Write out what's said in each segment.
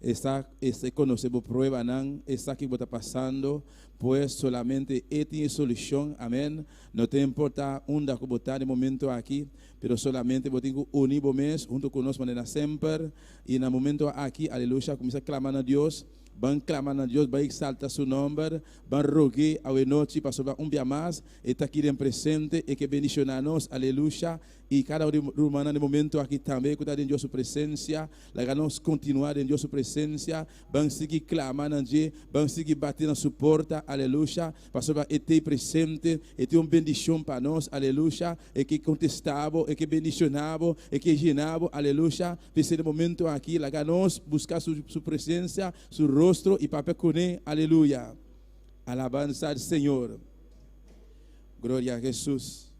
Este conocemos prueba, está que está pasando, pues solamente Él tiene solución, amén. No te importa dónde está en el momento aquí, pero solamente vos tengo unido mes junto con nosotros maneira siempre. Y en el momento aquí, aleluya, comienza a clamar a Dios. Van clamando a Dios, van exaltar su nombre, van rogar a noche para sobrar dia mais, está aqui em presente e que bendicionanos, aleluia. E cada humano no momento aqui também, que está em Deus sua presença, lá nós continuar em Deus sua presença, van seguir clamando a Deus, van seguir batendo na sua porta, aleluia, para sobrar estar presente, e ter uma bendição para nós, aleluia, e que contestava, e que bendicionava, e que llenava, aleluia. Nesse momento aqui, lá nós buscar sua presença, seu rosto e papel com ele, aleluia. Alabanza al Señor. Gloria a Jesús.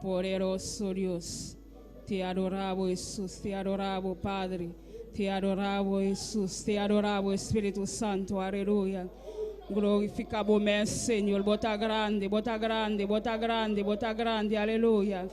Poderoso Dios, te adoramos Jesús, te adoramos Padre, te adoramos Jesús, te adoramos Espíritu Santo, aleluya. Glorificamos, meu Senhor, bota grande, bota grande, bota grande, bota grande, aleluya.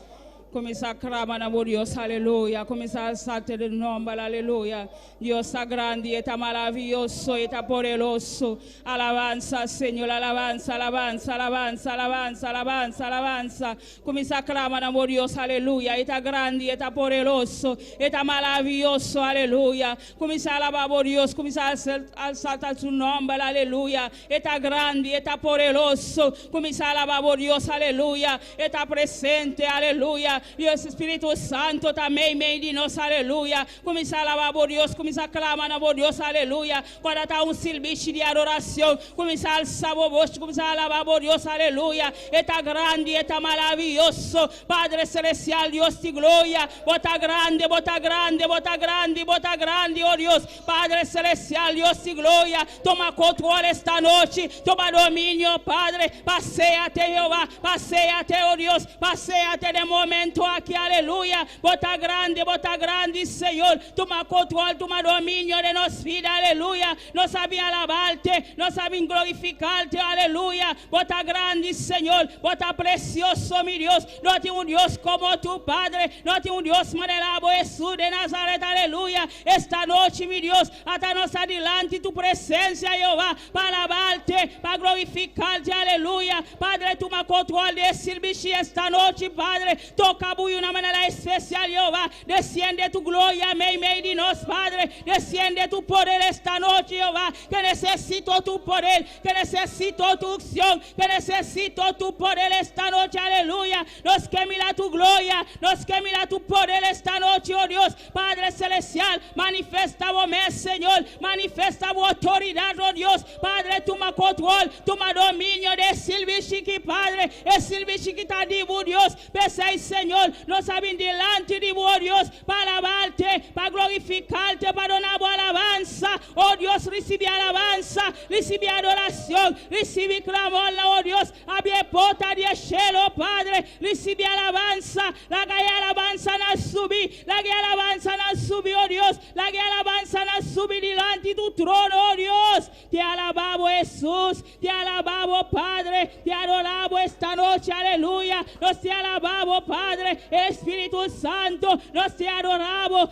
Comienza a clamar, amor Dios, aleluya. Comienza a alzarte el nombre, aleluya. Dios está grande, está maravilloso, está poderoso. Alabanza, Señor, alabanza, alabanza, alabanza, alabanza, alabanza, alabanza. Comienza a clamar, amor Dios, aleluya. Está grande, está poderoso, está maravilloso, aleluya. Comienza a alabar, amor Dios, comienza a alzar su nombre, aleluya. Está grande, está poderoso. Comienza a alabar, amor Dios, aleluya. Está presente, aleluya. Dios Espíritu Santo também meio de nós, aleluia. Começar a alabar por Deus, começar a clamar por Deus, aleluia. Quando está silbiche de adoração, começar a alçar o rosto, começar a alabar por Deus, aleluia. Está grande, está maravilhoso, Padre Celestial, Deus de glória. Bota grande, bota grande, bota grande, bota grande, oh Deus, Padre Celestial, Deus de glória. Toma controle esta noite, toma domínio, Padre. Passeia-te, Jeová, passeia-te, oh Deus, passeia-te de momento aqui, aleluia. Bota grande, Senhor. Toma controle, toma domínio de nossas vidas, aleluia. Nós sabemos alabar-te, nós sabemos glorificar-te, aleluia. Bota grande, Senhor. Bota precioso, meu Deus. Não tem Deus como tu, Padre. Não tem Deus manelabo, Jesus de Nazaré, aleluia. Esta noite, meu Deus, até nós adiante tu presença, Jeová, para alabar-te, para glorificar-te, aleluia. Padre, toma controle desse bicho esta noite, Padre. Toca toca de una manera especial, Jehová. Desciende tu gloria, made in us, Padre. Desciende tu poder esta noche, Jehová. Que necesito tu poder, que necesito tu unción, que necesito tu poder esta noche, aleluya. Nos que mira tu gloria, nos que mira tu poder esta noche, oh Dios. Padre celestial, manifiesta vos, Señor, manifiesta vos autoridad, oh Dios. Padre, tu ma control, tu ma dominio de Silvi Chiqui, Padre. Es Silvi Chiquita de vos, Dios. Pese, Señor, nos saben delante de vos, Dios, para alabarte, para glorificarte, para donar vos alabanza. Oh Dios, recibe alabanza, recibe adoración, recibe clamor, oh Dios. Abie porta de cielo, Padre, recibe alabanza. La gaya alabanza na subi, la gaya alabanza na subi, oh Dios. La gaya alabanza na subi delante de tu trono, oh Dios. Te alabamos, Jesús, te alabamos, Padre, te adoramos esta noche, aleluya. Nos te alabamos, Padre, Espíritu Santo, nos te adoramos,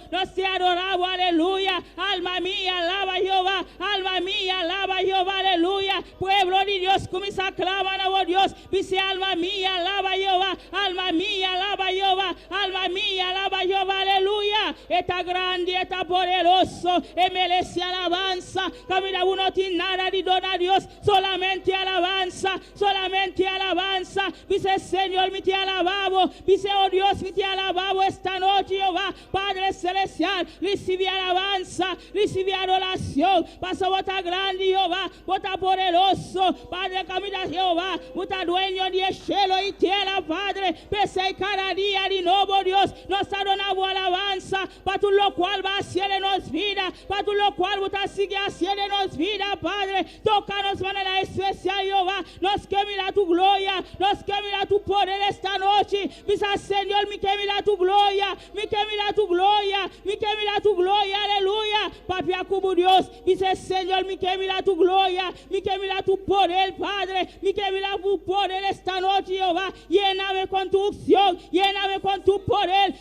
aleluya. Alma mía, alaba Jehová, alma mía, alaba Jehová, aleluya. Pueblo de Dios, comienza a clamar, oh Dios. Dice, alma mía, alaba Jehová, alma mía, alaba Jehová, alma mía, alaba Jehová, aleluya. Está grande, está poderoso, y merece alabanza. Camina uno tiene nada de donar a Dios, solamente alabanza, solamente alabanza. Dice, Señor, mi te alabamos, dice, oh Dios, mi te alabamos esta noche, Jehová. Padre celestial, recibe alabanza, recibe adoración. Pasa bota grande, Jehová, bota poderoso, Padre, camina Jehová, bota dueño de cielo y tierra, Padre. Pese cada día de nuevo, Dios, nos adoramos alabanza, para tu lo cual va a hacernos vida, para tu lo cual va a seguir hacernos vida, Padre. Tócanos de manera especial, Jehová, nos que mira tu gloria, nos que mira tu poder esta noche. Dice, Señor, mi que mira tu gloria, mi que mira tu gloria, mi que mira tu gloria, aleluya. Papia como Dios, dice, Señor, mi que mira tu gloria, mi que mira tu poder, Padre, mi que mira tu poder esta noche, Jehová. Lléname con tu unción, lléname con tu poder,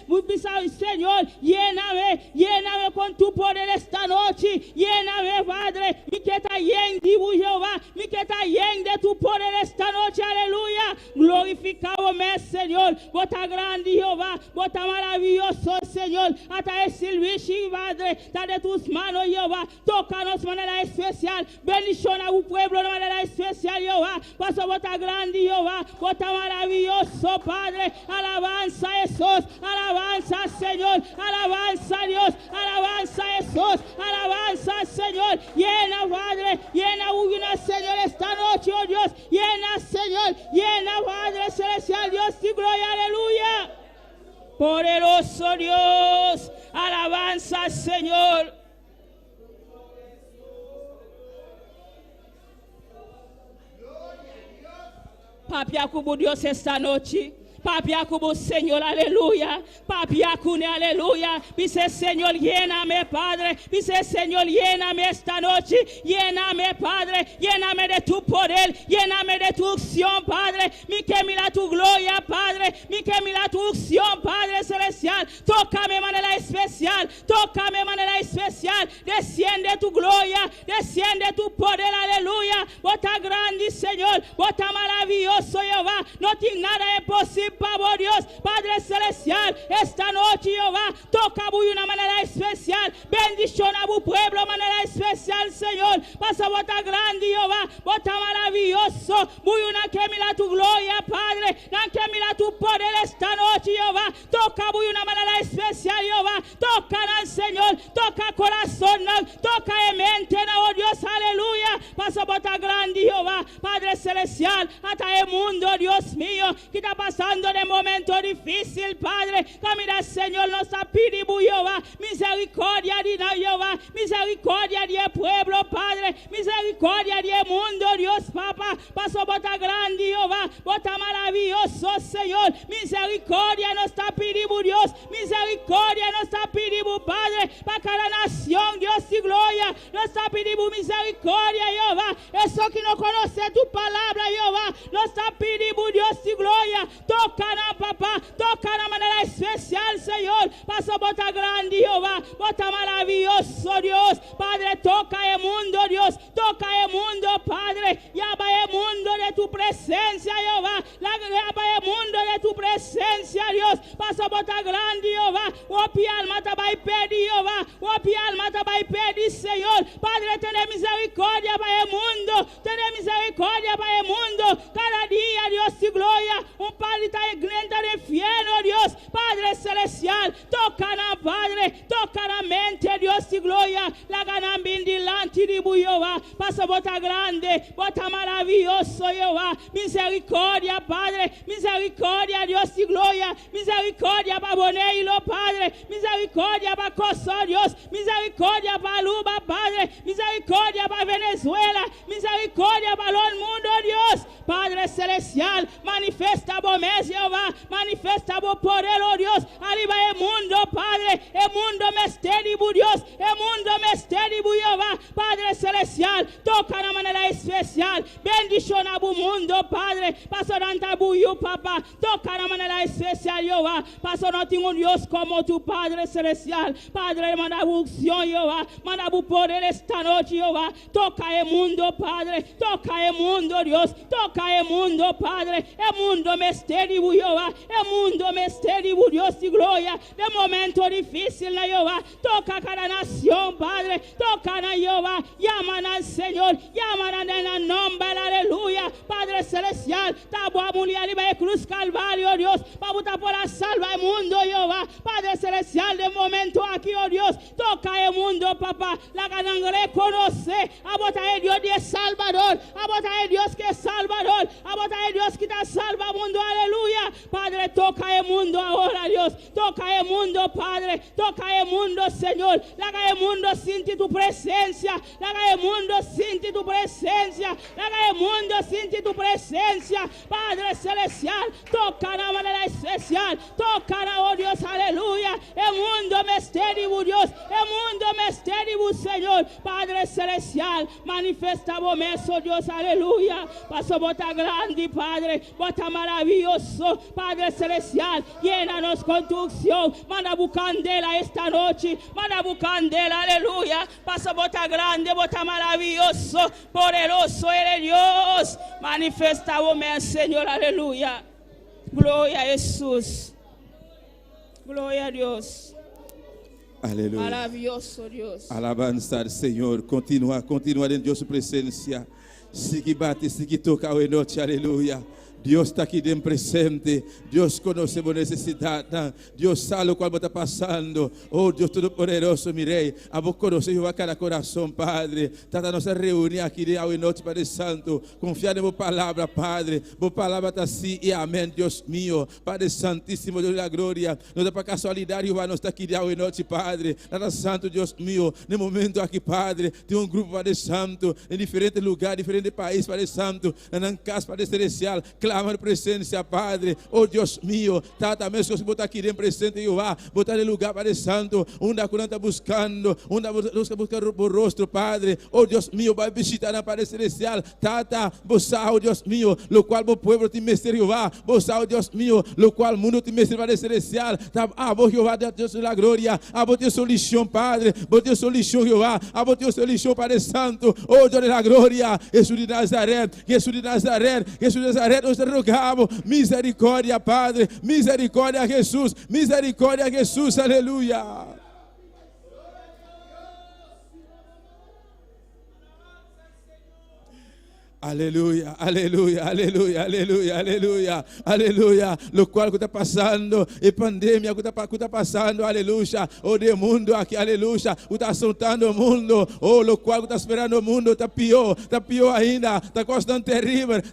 Señor, lléname con tu poder esta noche, lléname, Padre, mi que está lleno de Jehová, mi que está lleno de tu poder esta noche, aleluya. Glorificamos, Señor, bota grande, Jehová, bota maravilloso, Señor, hasta el servicio, Padre, está de tus manos, Jehová. Tócanos de manera especial, bendición a un pueblo de manera especial, Jehová. Paso bota grande, Jehová, bota maravilloso, Padre. Alabanza a Jesús, alabanza, Señor, alabanza a Dios, alabanza a Jesús, alabanza, Señor. Llena, Padre, llena una, Señor, esta noche, oh Dios. Llena, Señor, llena, Padre celestial, Dios y gloria, aleluya. Poderoso Dios, alabanza, Señor. Papia como Dios esta noche. Papia como Señor, aleluya. Papia cune, aleluya. Dice, Señor, lléname, Padre. Dice, Señor, lléname esta noche. Lléname, Padre. Lléname de tu poder. Lléname de tu unción, Padre. Mi que mira tu gloria, Padre. Mi que mira tu unción, Padre celestial. Tócame de manera especial. Tócame de manera especial. Desciende tu gloria. Desciende tu poder, aleluya. Bota grande, Señor. Bota maravilloso, Jehová. No tiene nada imposible. Por Dios, Padre celestial, esta noche, Jehová, toca de una manera especial, bendición a tu pueblo de manera especial, Señor. Pasa bota grande, Jehová, bota maravilloso, muy una que mira tu gloria, Padre, que mira tu poder esta noche, Jehová. Toca de una manera especial, Jehová. Toca al Señor, toca corazón, toca mente, oh Dios, aleluya. Pasa bota grande, Jehová, Padre celestial, hasta el mundo, Dios mío, que está pasando de momento difícil, Padre. Camina, Señor, nos pedimos, Jehová, misericordia de Jehová, misericordia del pueblo, Padre, misericordia del mundo, Dios, Papa. Paso bota grande, Jehová, bota maravilloso, Señor. Misericordia nos está pidiendo, Dios, misericordia nos está pidiendo, Padre, para cada nación, Dios y gloria. Nos está pidiendo misericordia, Jehová. Eso que no conoce tu palabra, Jehová, nos está pidiendo, Dios y gloria. Toca, papá, toca de manera especial, Señor. Pasa bota grande, Jehová, bota maravilloso, Dios. Padre, toca el mundo, Dios, toca el mundo, Padre. Llama el mundo de tu presencia, Jehová. La gloria para el mundo de tu presencia, Dios. Pasa bota grande, Jehová. Opi alma tabai pedi, Jehová. Opi alma tabai pedi, Señor. Padre, ten misericordia para el mundo. Ten misericordia para el mundo. Cada día, Dios, y gloria. Un Padre está ignorante del infierno, Dios. Padre celestial. Toca na Padre. Toca na mente, Dios, y gloria. La gana bindilante de Jehová. Pasa bota grande. Bota maravilloso, Jehová. Misericordia, Padre. Misericordia, Dios, y gloria. Misericordia para Boneilo, Padre. Misericordia para Costa, Dios. Misericordia para Luba, Padre. Misericordia para Venezuela. Misericordia para el mundo, Dios. Padre celestial, manifesta vos, Jehová. Manifesta vos poder, oh Dios. Arriba el mundo, Padre. El mundo me esteribu, Dios. El mundo me esteribu, Jehová. Padre celestial, toca de manera especial. Bendición a bu mundo, Padre. Paso danta buyu, papá. Toca de manera especial, Jehová. Paso no tengo un Dios como tu Padre celestial. Padre, manda unción, Jehová. Manda bu poder esta noche, Jehová. Toca el mundo, Padre. Toca el mundo, Dios. Toca el mundo, Padre. El mundo me esteribu, Jehová. El mundo me esteribu, Dios y gloria. De momento difícil, Jehová. Toca cada nación, Padre. Toca, Jehová. Llaman al Señor. Llaman en el nombre, aleluya. Padre celestial. Tabua mulia libre de cruz calvario, Dios. Pabuta por la salva el mundo, Jehová. Padre celestial, de momento aquí, oh Dios. Toca el mundo, papá. La ganan reconoce. Abota el Dios de Salvador. Abota el Dios que es Salvador. Abota el Dios que te salva el mundo, aleluya. Padre, toca el mundo ahora, Dios. Toca el mundo, Padre. Toca el mundo, Señor. Laga el mundo sin ti tu presencia. Laga el mundo sin ti tu presencia. Laga el mundo sin ti tu presencia. Padre celestial, toca de manera especial. Toca, oh Dios, aleluya. El mundo me esteribu, Dios. El mundo me esteribu, Señor. Padre celestial, manifesta vos, Dios, aleluya. Paso bota grande, Padre. Bota maravilloso, Padre celestial. Llénanos con tu unción. Manda bucandela esta noche. Manda bucandela, aleluya. Paso bota grande, bota maravilloso. Poderoso eres Dios. Manifesta vos, Señor, aleluya. Gloria a Jesús. Gloria a Dios. Aleluya. Maravilloso Dios. Alabanza al Señor. Continúa en Dios su presencia. Sigue bate, sigue toca hoy noche. Aleluya. Dios está aquí de presente. Dios conoce tu necesidad. Dios sabe lo cual está pasando. Oh Dios Todopoderoso, mi Rey. A vos conoce Jehová cada corazón, Padre. Tata nos reunir aquí de hoy noche, Padre Santo. Confiar en vos palabra, Padre. Vos palabra está así y amén, Dios mío. Padre Santísimo, Dios de la gloria. No da para casualidad, Jehová, no está aquí de hoy noche, Padre. Nada Santo, Dios mío. En el momento aquí, Padre, tem un grupo, Padre Santo, en diferentes lugares, diferentes países, Padre Santo. En casa, Padre Celestial. Clama en presencia, Padre. Oh Dios mío, tata mesmo que botar aqui dentro presente, Jehová, botar em lugar, Padre Santo, onde a cura está buscando, onde a busca por rostro, Padre. Oh Dios mío, vai visitar na Padre Celestial, tata, boçar, oh Dios mío, lo qual o povo te mestre, Jehová, boçar, oh Dios mío, lo qual o mundo te mestre, Padre Celestial, vos Jehová, Deus da glória, vos teu solução, Padre, vos teu solução, Jehová, vos teu solução, Padre Santo, oh Deus da glória, Jesus de Nazaré, Jesus de Nazaré, Jesus de Nazaré, nós rogamos, misericórdia, Padre, misericórdia, Jesus, misericórdia, Jesus, aleluia. Aleluya, aleluya, aleluya, aleluya, aleluya, aleluya. Lo cual que está pasando, es pandemia que está pasando, aleluya. Oh, de mundo aquí, aleluya. Está soltando el mundo, oh, lo cual que está esperando el mundo, está pior ainda. Está costando terrible,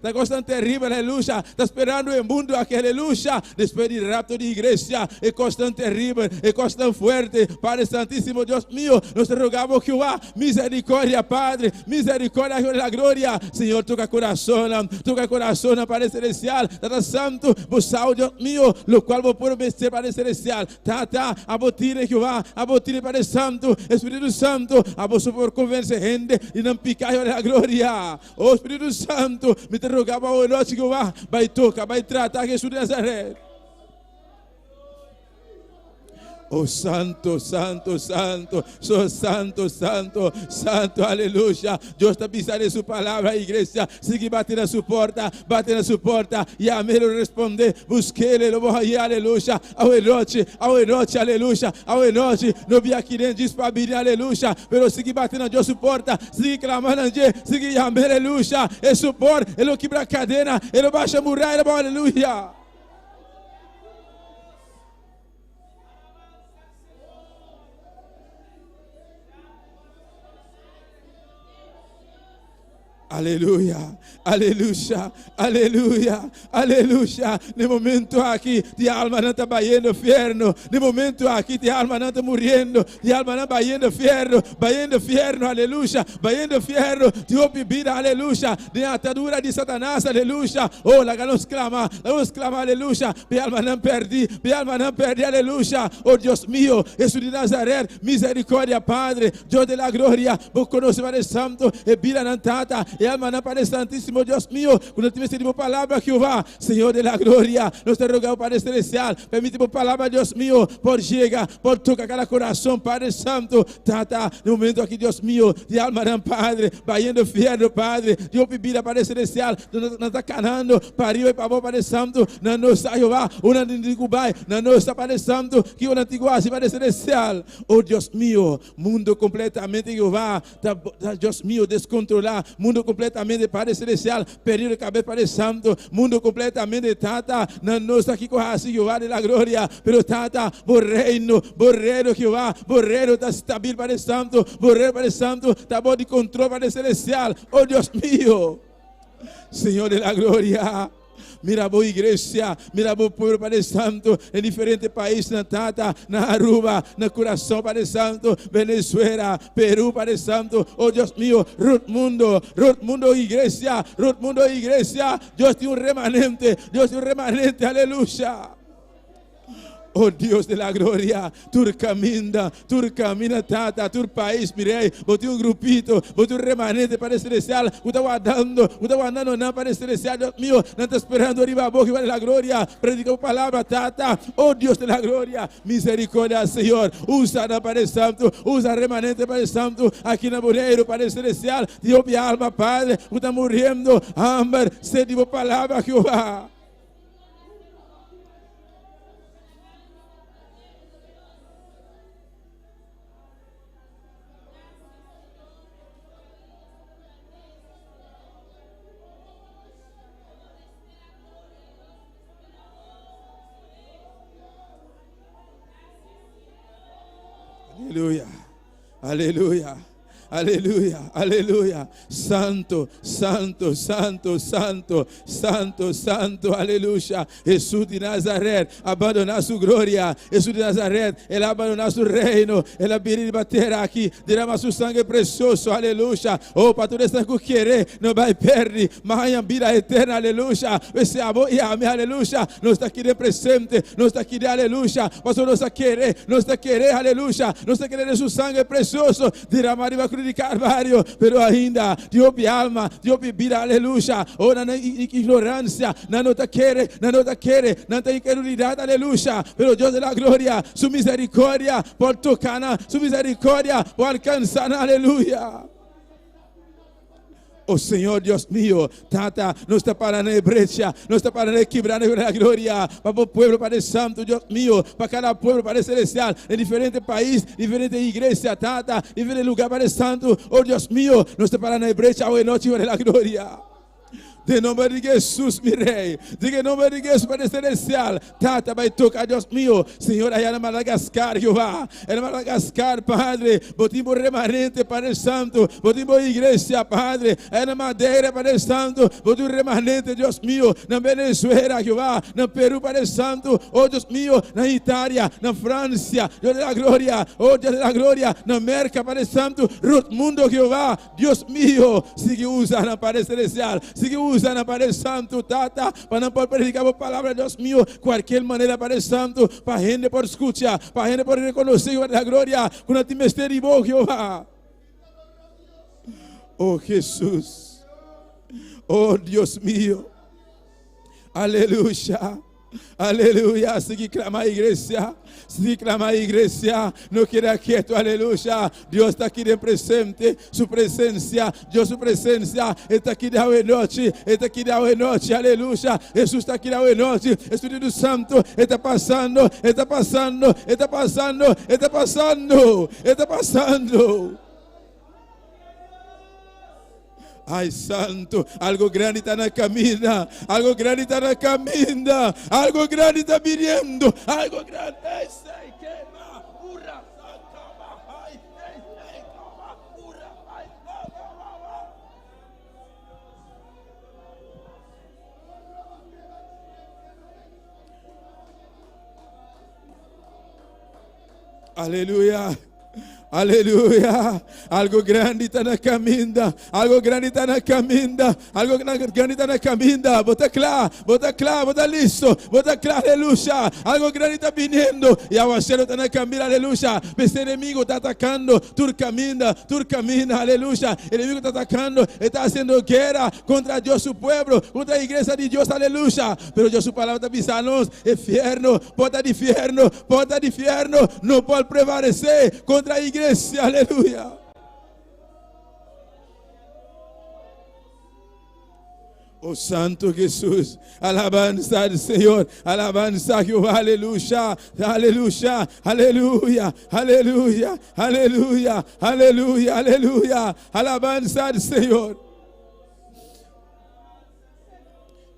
aleluya. Está esperando el mundo aquí, aleluya. Después del rapto de iglesia, es costando terrible, es costando fuerte. Padre Santísimo, Dios mío, nos rogamos Jehová, misericordia, Padre, misericordia, Dios de la gloria, Señor. Toca coração, Padre Celestial, Tata Santo, vos salve, Dios mío, lo cual vos puedo vencer, Padre Celestial, Tata, a vos tire, Jehová, a vos tire, Padre Santo, Espírito Santo, a vos por convencer gente e não picar a glória, oh Espírito Santo, me te rogava hoje noite, Jehová, vai tocar, vai tratar Jesus de Nazaré. Oh, santo, santo, santo, so santo, santo, santo, aleluya. Dios está pisando su palabra, iglesia. Sigue batendo a su porta, y a mí lo responde, busquele, lo voy a ir, aleluya. Ao noche, aleluya. Ao noche, no vi aqui dentro despabilir, aleluya. Pero sigue batendo a Dios su porta, sigue clamando a Dios, sigue llamando, aleluya. Es su por, ele quebra a cadena, ele baixa a muralha, aleluya. Aleluia, aleluia, aleluia, aleluia. No momento aqui, de alma não está batendo inferno. No momento aqui, de alma não está morrendo. De alma não batendo inferno, aleluia. Batendo inferno, de bebida, aleluia. De atadura de Satanás, aleluia. Oh, lá vamos clamar, aleluia. De alma não perdi, aleluia. Oh, Deus mío, Jesus de Nazaré, misericórdia, Padre, Deus de la glória. Vos conoce, Padre Santo, e vida não tata. E alma não Padre Santíssimo, Deus mío, quando tivemos palavra, Jeová, Senhor de la glória, nós te rogamos, Padre Celestial, permite palavra, Deus mío, por chegar, por tocar cada coração, Padre Santo, tata, no momento aqui, Deus mío, de alma não, Padre, baiando inferno, Padre, Deus bebida, Padre Celestial, não está canando, pariu e pavor, Padre Santo, não nos Jeová, uma de Cubai, não nos Padre Santo, que o antigo assim, Padre Celestial, oh Deus mío, mundo completamente, Jeová, Deus mío, descontrolar, mundo completamente, Padre Celestial, perdido de cabeça, Padre Santo, mundo completamente, tata, não nos aqui com a Jeová de la glória, pero tata, borreiro, Jeová, borreiro, está estável, Padre Santo, borreiro, Padre Santo, está bom de controle, Padre Celestial, oh Deus mío, Senhor de la glória. Mira a igreja, mira o povo, Padre Santo, em diferentes países, na Tata, na Aruba, na coração, Padre Santo, Venezuela, Peru, Padre Santo, oh Deus mío, Ruth Mundo, igreja, Deus tem remanente, aleluia. Oh Deus de la glória, tu camina, tata, tu país, mirei, botei grupito, botei remanente para celestial, está guardando, não para celestial, Deus mío, não está esperando arriba a boca, vale la glória, predica a palavra, tata, oh Deus de la glória, misericórdia, Senhor, usa na Padre Santo, usa remanente Padre Santo, aqui na Boreiro, Padre Celestial, Deus minha alma, Padre, está morrendo, hambre, sede de palavra, Jeová. Aleluia, aleluia, aleluia, aleluia. Santo, santo, santo, santo, santo, santo, aleluia. Jesus de Nazaré abandonar sua glória. Jesus de Nazaré, ele abandonar seu reino. Ele viria de bater aqui, derramar seu sangue precioso, aleluia. Oh, para todo esse que querer, não vai perder, mas a vida eterna, aleluia. Esse amor e amém, aleluia. Nós está aqui de presente, nós está aqui de aleluia. Pastor, nós está querer, aleluia. Nós está querendo seu sangue precioso, derramar de cruz de Carvalho, pero ainda, Deus de alma, Deus de vida, aleluia. Oh, na ignorância, não está querer, não tem incredulidade, aleluia. Pero Deus da glória, sua misericórdia, por tocar, sua misericórdia, por alcançar, aleluia. Oh Senhor, Deus mío, tata, não está parando em brecha, não está parando em quebrar a glória para o povo, Padre Santo, Deus mío, para cada povo, Padre Celestial, em diferentes países, diferentes igrejas, tata, diferentes lugares, Padre Santo, oh Deus mío, não está parando em brecha, hoje noite, a glória. De nome de Jesus, mi rei. De nome de Jesus, Padre Celestial. Tata, vai tocar, Deus mío. Senhor, aí na Madagascar, Jeová. É na Madagascar, Padre. Botimos remanente, Padre Santo. Botimos igreja, Padre. É na Madeira, Padre Santo. Botimos remanente, Deus mío. Na Venezuela, Jeová. Na Peru, Padre Santo. Oh, Deus mío. Na Itália, na França. Deus da glória. Oh, Deus da glória. Na América, Padre Santo. Ruth Mundo, Jeová. Deus mío. Sigue usando, Padre Celestial. Sigue usa na Padre Santo, tata, para não poder predicar a palavra, Deus mío, qualquer maneira, Padre Santo, para a gente por escutar, para a gente por reconhecer a glória, com a timesteri bom, Jeová. Oh, Jesus. Oh, Deus mío. Aleluia. Aleluya. Así que clama iglesia. Si clama iglesia, no queda quieto, aleluya. Dios está aquí de presente, su presencia, Dios su presencia está aquí de hoy noche, está aquí de hoy noche, aleluya. Jesús está aquí de hoy noche, Espíritu Santo está pasando, está pasando, está pasando, está pasando, está pasando. Ay, santo, algo grande está na caminha, algo grande está na caminha, algo grande está viniendo, algo grande. Ei, sei, queima, ura, sacaba, ai, ei, toma, ura, ai, aleluia. Aleluia, algo grande está na caminha, algo grande está na caminha, algo grande está na caminha. Bota claro, bota listo, bota claro, aleluia. Algo grande está vindo e o aguaceiro está na caminha, aleluia. Esse inimigo está atacando, tu camina, aleluia. O inimigo está atacando, está fazendo guerra contra Deus, su pueblo, contra a igreja de Deus, aleluia. Pero Deus, sua palavra está avisando-nos, inferno, porta de inferno, não pode prevalecer contra a igreja. Aleluya. Oh Santo Jesús, alabanza al Señor, alabanza a Jehová, aleluya, aleluya, aleluya, aleluya, aleluya, aleluya, aleluya, alabanza al Señor.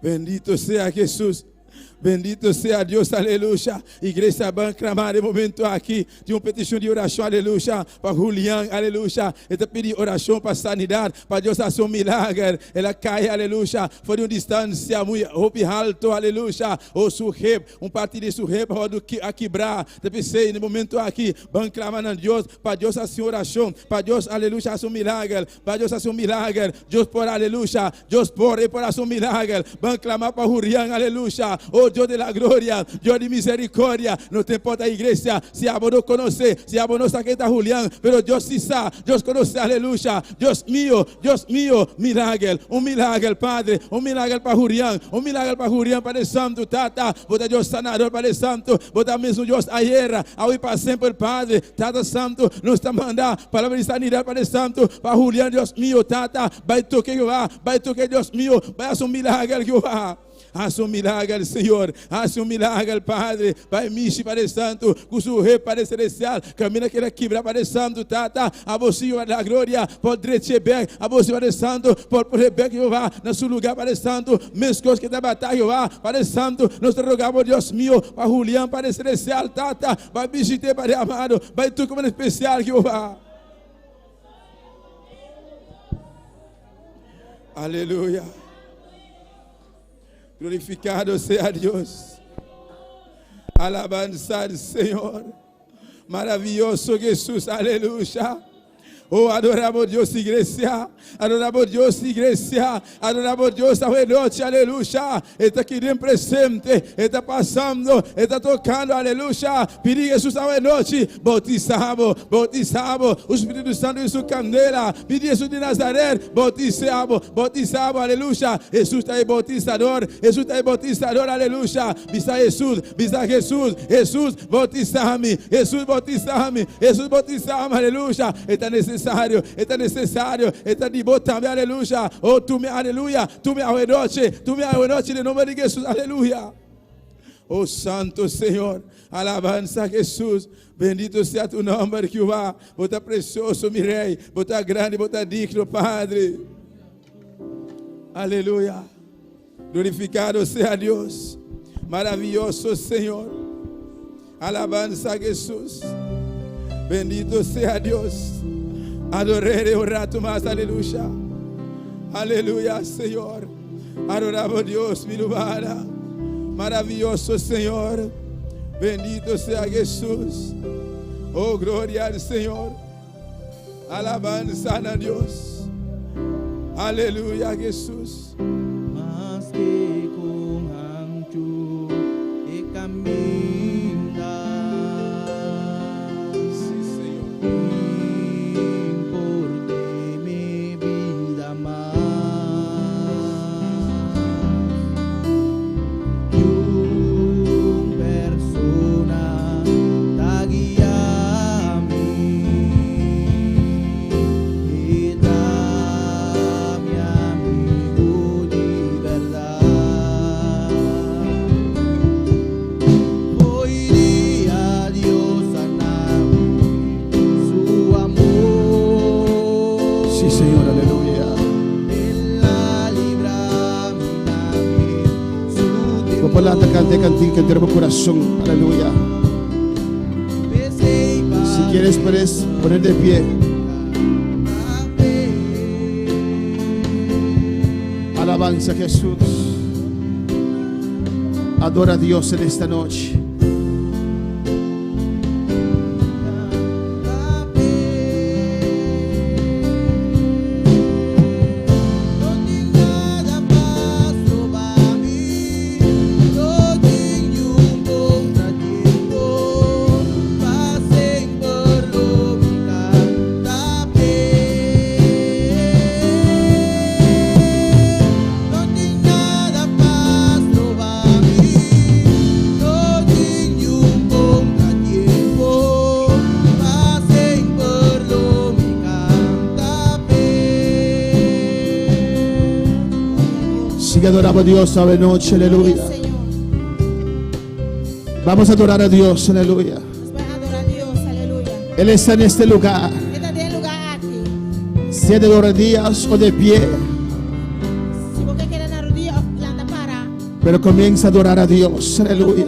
Bendito sea Jesús. Bendito seja Deus, aleluia. Igreja vai clamar de momento aqui de uma petição de oração, aleluia. Para Julián, aleluia. Ele pediu oração para sanidade, para Deus fazer um milagre. Ela cai, aleluia. Foi uma distância muito alto, aleluia. O surrep, parte de surrep, a quebrar. Eu pensei no momento aqui, vão clamar a Deus, para Deus fazer oração, para Deus, aleluia, fazer um milagre. Para Deus fazer um milagre. Deus por, aleluia. Deus por fazer um milagre. Vão clamar para Julián, aleluia. Oh Dios de la gloria, Dios de misericordia. No te importa iglesia, si abo no conoce, si abo no sabe que está Julián, pero Dios sí sabe, Dios conoce, aleluya. Dios mío, milagre, un milagre, Padre, un milagre para Julián, para el Santo, Tata, bota Dios sanador para el Santo, bota mesmo Dios ayer, hoy para siempre, Padre, Tata Santo, nos está mandando palabra de sanidad para el Santo, para Julián, Dios mío, Tata, vai toque Jehová, vai toque Dios mío, vai hacer un milagre Jehová. Hace un milagre, Senhor. Hace un milagre, Padre. Vai mexer para o Santo. Com o rei para o celestial. Camina que ele quebra para o Santo, Tata. A você da glória. Pode receber. A você para o Santo. Pode receber Jeová. No seu lugar para o Santo. Mesmas coisas que está batalha, Jeová. Para o Santo. Nós te rogamos, Deus meu. Para Julián, para o celestial, Tata. Vai visitar, Pai amado. Vai tu como especial, Jeová. Aleluia. Glorificado sea Dios. Alabanza al Señor. Maravilloso Jesús. Aleluya. Oh, adoramos Dios, iglesia. Adoramos Dios, iglesia. Adoramos Dios esta noche, aleluya. Está aquí bien presente. Está pasando, está tocando, aleluya. Pedir Jesús esta noche. Bautizamos. O Espíritu Santo en su candela. Pedir Jesús de Nazaret. Bautizamos, aleluya. Jesús está ahí bautizador. Aleluya. Visa Jesús, Jesús, bautizame. Jesús, bautizame, aleluya. Está necessário, está de boa também, aleluia. Oh, tu me, aleluia, tu me noite, em nome de Jesus, aleluia. Oh, Santo Senhor, alabanza a Jesus. Bendito seja tu nome, Jeová. Bota precioso, meu rei. Bota grande, bota digno, Padre. Aleluia. Glorificado seja Deus. Maravilhoso Senhor. Alabanza a Jesus. Bendito seja Deus. Adoraré un rato más, aleluya. Aleluya, Señor. Adoramos Dios, mi lugar. Maravilloso Señor. Bendito sea Jesús. Oh, gloria al Señor. Alabanza a Dios. Aleluya, Jesús. Más que con ancho y camino. You por la cante cantica de nuestro corazón. Aleluya. Si quieres puedes poner de pie. Alabanza a Jesús. Adora a Dios en esta noche. Que adoramos a Dios esta noche, aleluya. Vamos a adorar a Dios, aleluya. Él está en este lugar. Sea de rodillas o de pie, pero comienza a adorar a Dios, aleluya.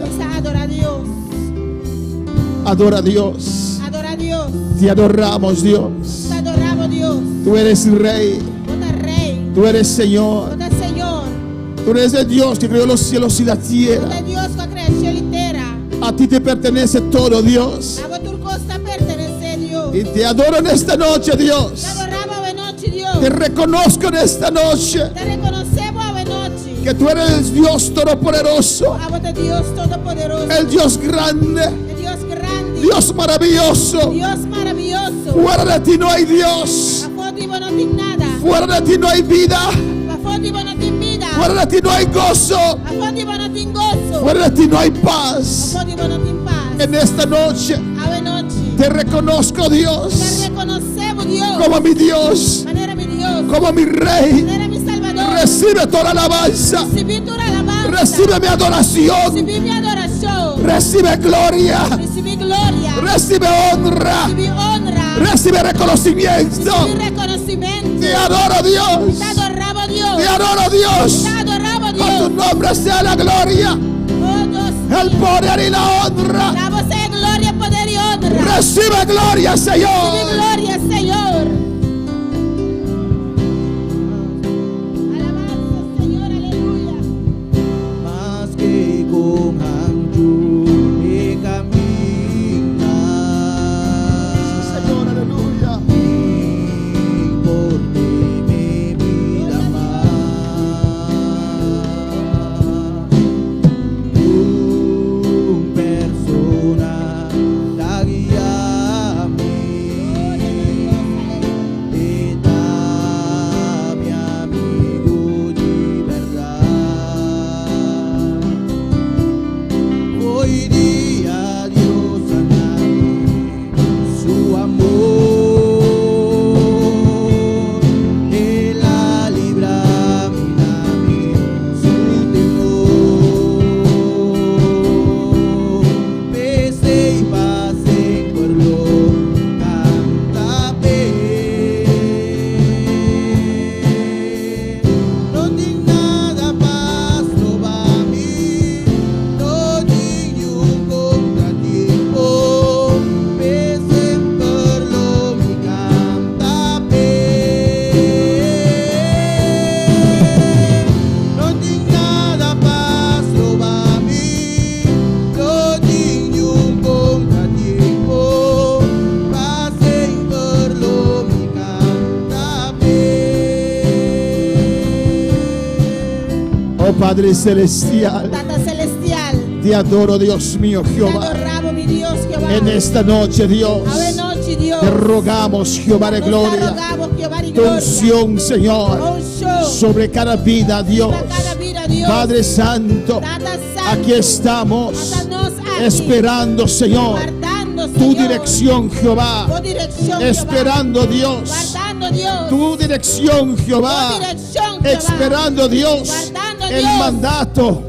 Adora a Dios. Te adoramos, Dios. Tú eres Rey. Tú eres Señor. Tú eres el Dios que creó los cielos y la tierra. A ti te pertenece todo, Dios. Y te adoro en esta noche, Dios. Te reconozco en esta noche que tú eres el Dios todopoderoso, el Dios grande, Dios maravilloso. Fuera de ti no hay Dios. Fuera de ti no hay vida. Fuera de ti no hay gozo. Fuera de ti no hay paz. En esta noche te reconozco, Dios, como mi Dios, como mi Rey. Recibe toda alabanza. Recibe mi adoración. Recibe gloria. Recibe honra. Recibe reconocimiento. Te adoro, Dios. Te adoro, Dios. A tu nombre sea la gloria, el poder y la honra. Recibe gloria, Señor. Más que con ancho he caminado, Señor, aleluya. y por ti mi vida más. Tu persona la guía a mí, y da mi amigo de verdad. Hoy día Dios a nadie su amor, Él la libra mi su temor. Pese y pase por lo canta no tem nada más roba a mí, no tengo un contratiempo. Pese por lo mi canta no tem nada más roba a mí, no tengo un contratiempo. Pase por lo mi canta Oh Padre Celestial, Tata celestial, te adoro, Dios mío, te Jehová. adoramos, mi Dios, Jehová. En esta noche, Dios, Ave noche, Dios. te rogamos, Jehová de Nos gloria, rogamos, Jehová de tu gloria. unción, Señor, Unción sobre cada vida, Dios. para cada vida, Dios. Padre Santo, Tata santo, aquí estamos, Tátanos aquí, esperando, Señor, guardando, tu Señor, dirección, Jehová. tu dirección, Esperando, Dios, guardando, Dios, tu dirección, Jehová. tu dirección, Jehová, Esperando, Dios, guardando, el Dios, mandato,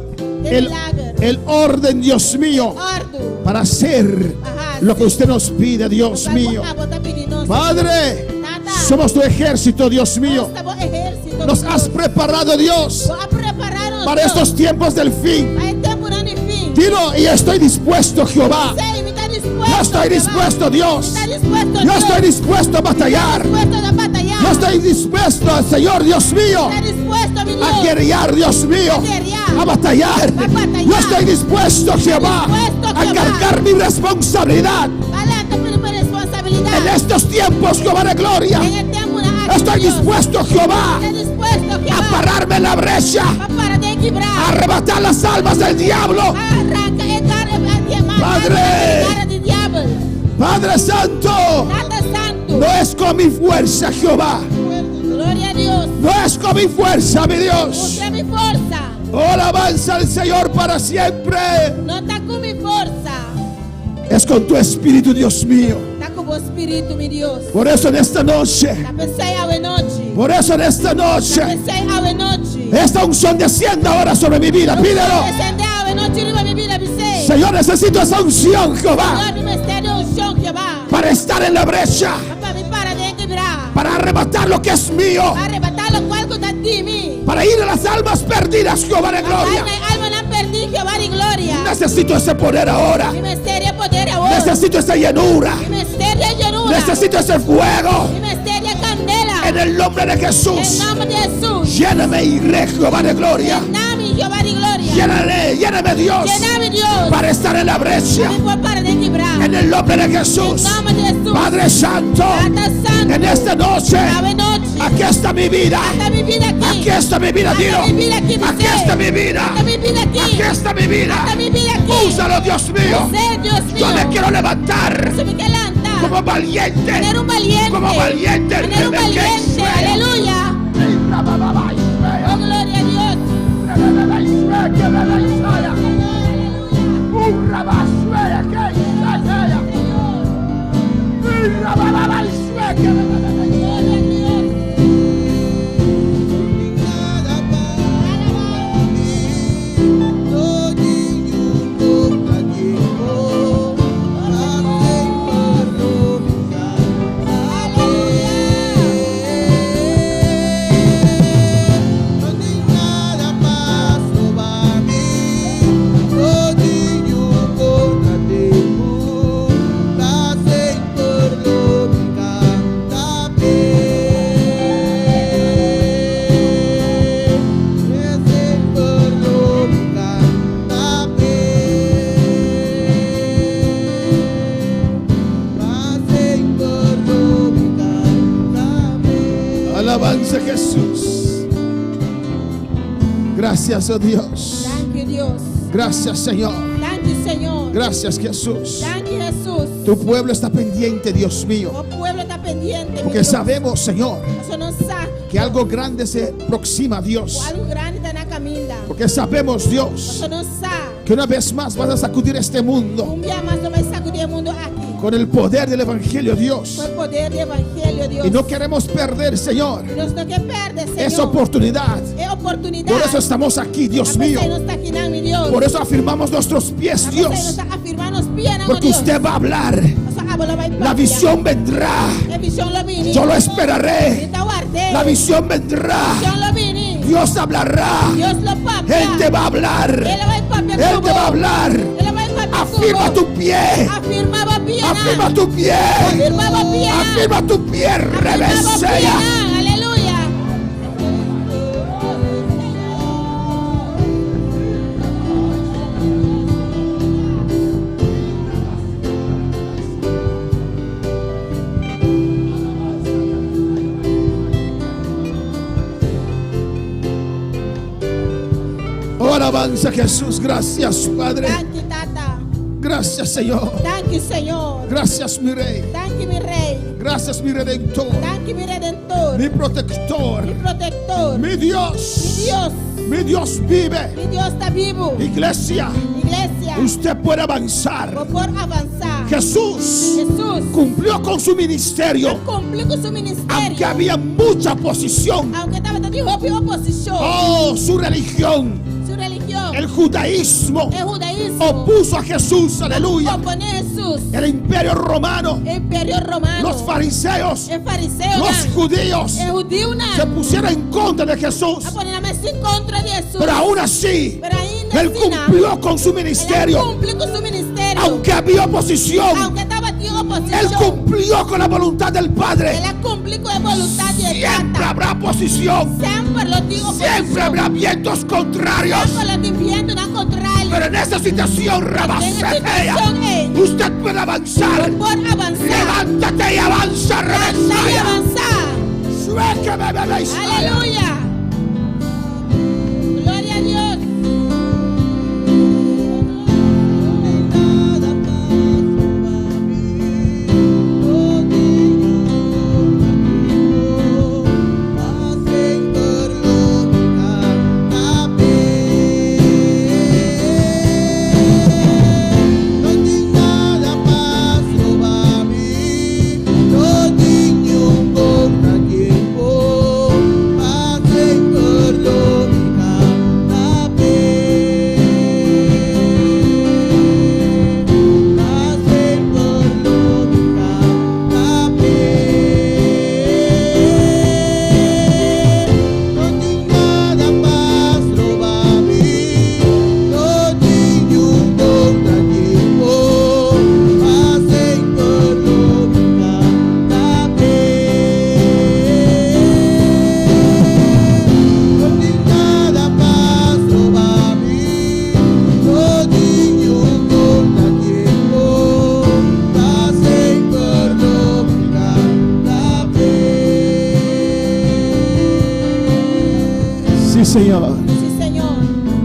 el el, milagro, el orden, Dios mío, ordo, para hacer Ajá, lo que sí. usted nos pide, Dios Nos mío. vamos a pedirnos, Padre, Tata, somos tu ejército, Dios mío. estamos ejército, Nos Dios. has preparado, Dios, Ha preparado para Dios, estos tiempos del fin. para el tiempo mim. Dilo, y estoy dispuesto, Jehová. Sei, me está dispuesto. Yo estoy dispuesto, Dios. Está dispuesto, Yo Dios. estoy dispuesto a batallar. Está dispuesto a batallar. Yo estoy dispuesto, Señor Dios mío, Está dispuesto, mi Dios. a guerrear, Dios mío, A guerrear. a batallar. A batallar. Yo estoy dispuesto, Jehová, dispuesto, a Jehová. cargar mi responsabilidad Adelante, por mi responsabilidad. en estos tiempos, Jehová de gloria. En el tiempo de acto, Estoy Dios. dispuesto, Jehová, Está dispuesto, a Jehová. pararme en la brecha, Para de a quebrar. arrebatar las almas del diablo. Arranca el cara Padre. del diablo. Padre Santo, Nada santo. no es con mi fuerza, Jehová. Gloria a Dios. No es con mi fuerza, mi Dios. Contra mi fuerza. Oh, alabanza al Señor para siempre. No está con mi fuerza. Es con tu espíritu, Dios mío. Está con tu espíritu, mi Dios. Por eso en esta noche, La pensé a noche. por eso en esta La noche, pensé a noche. esta unción descienda ahora sobre mi vida. Pídelo. Descende a noche arriba mi vida, mi ser. Señor, necesito esa unción, Jehová, Señor, mi misterio, unción, Jehová. para estar en la brecha, Papá, mi para de quebrar. para arrebatar lo que es mío, Arrebatar lo cual contra ti, mi. para ir a las almas perdidas, Jehová de gloria. Alma no perdí, Jehová de gloria. Necesito ese poder ahora. Mi misterio poder ahora. Necesito esa llenura. Mi misterio llenura. Necesito ese fuego. Mi misterio candela. En el nombre de En Jesús. nombre de Jesús. Lléname, iré, Jehová de gloria. Llename, Jehová de gloria. Lléname, Dios, Llename, Dios. para estar en la brecha. Mi para de quebrar. En el nombre de Jesús. En nombre de Jesús. Padre Santo, Padre Santo. en esta noche, Ave noche. aquí está mi vida. Hasta mi vida aquí. Aquí está mi vida, Hasta dilo. mi vida aquí, mi Aquí ser. está mi vida. Hasta mi vida aquí. Aquí está mi vida. Hasta mi vida aquí. Úsalo, Dios mío. Ser, Dios mío. Yo me quiero levantar Se me quiere levantar. como valiente. Tener un valiente. Como valiente. Tener un valiente. Aleluya. Oh, gloria a Dios. Alabanza, Jesús. Gracias, oh Dios. Thank you, Dios. Gracias, Señor. Thank you, Señor. Gracias, Jesús. Thank you, Jesús. Tu pueblo está pendiente, Dios mío. O pueblo está pendiente, mi Porque Dios. sabemos, Señor, Eso no sabe. que algo grande se aproxima, Dios. Algo grande está en la caminda. Porque sabemos, Dios, Eso no sabe. que una vez más vas a sacudir este mundo Un día más no va a sacudir el mundo aquí. con el poder del Evangelio, Dios. Por el poder del Evangelio, Dios. Y no queremos perder, Señor, Dios no que perde, Señor. esa oportunidad. Es oportunidad. Por eso estamos aquí, Dios mío. No está aquí, mi Dios. Por eso afirmamos nuestros pies, Dios. Porque usted va a hablar. La visión vendrá. Yo lo esperaré. La visión vendrá. Dios hablará. Él te va a hablar. Él te va a hablar. Afirma tu pie. Afirma tu pie. Afirma tu pie. Revesea. Aleluya. Oh, alabanza, Jesús. Gracias, Padre. Thank you, Tata. Gracias, Señor. Thank you, Señor. Gracias, mi Rey. Thank you, mi Rey. Gracias, mi Redentor. Thank you, mi Redentor. Mi protector. Mi protector. Mi Dios. Mi Dios. Mi Dios vive. Mi Dios está vivo. Iglesia, Iglesia. usted puede avanzar. Por avanzar. Jesús Jesús cumplió con su ministerio, cumplió con su ministerio. aunque había mucha oposición. Aunque estaba de oposición. Oh, su religión, Su religión. el judaísmo, El judaísmo. opuso a Jesús, aleluya. Opone a Jesús. El imperio romano, El imperio romano. los fariseos, El fariseo. los judíos El judío. se pusieron en contra de Jesús. A poner la mesa en contra de Jesús. Pero aún así, Pero ahí Él cumplió con su ministerio. Aunque había oposición, Él cumplió con la voluntad del Padre. Siempre habrá oposición. Siempre habrá vientos contrarios. Pero en esa situación, Rabasefea, usted puede avanzar. Levántate y avanza, Rabasefea. Aleluya. Gloria a Dios. Señor. Sí, Señor.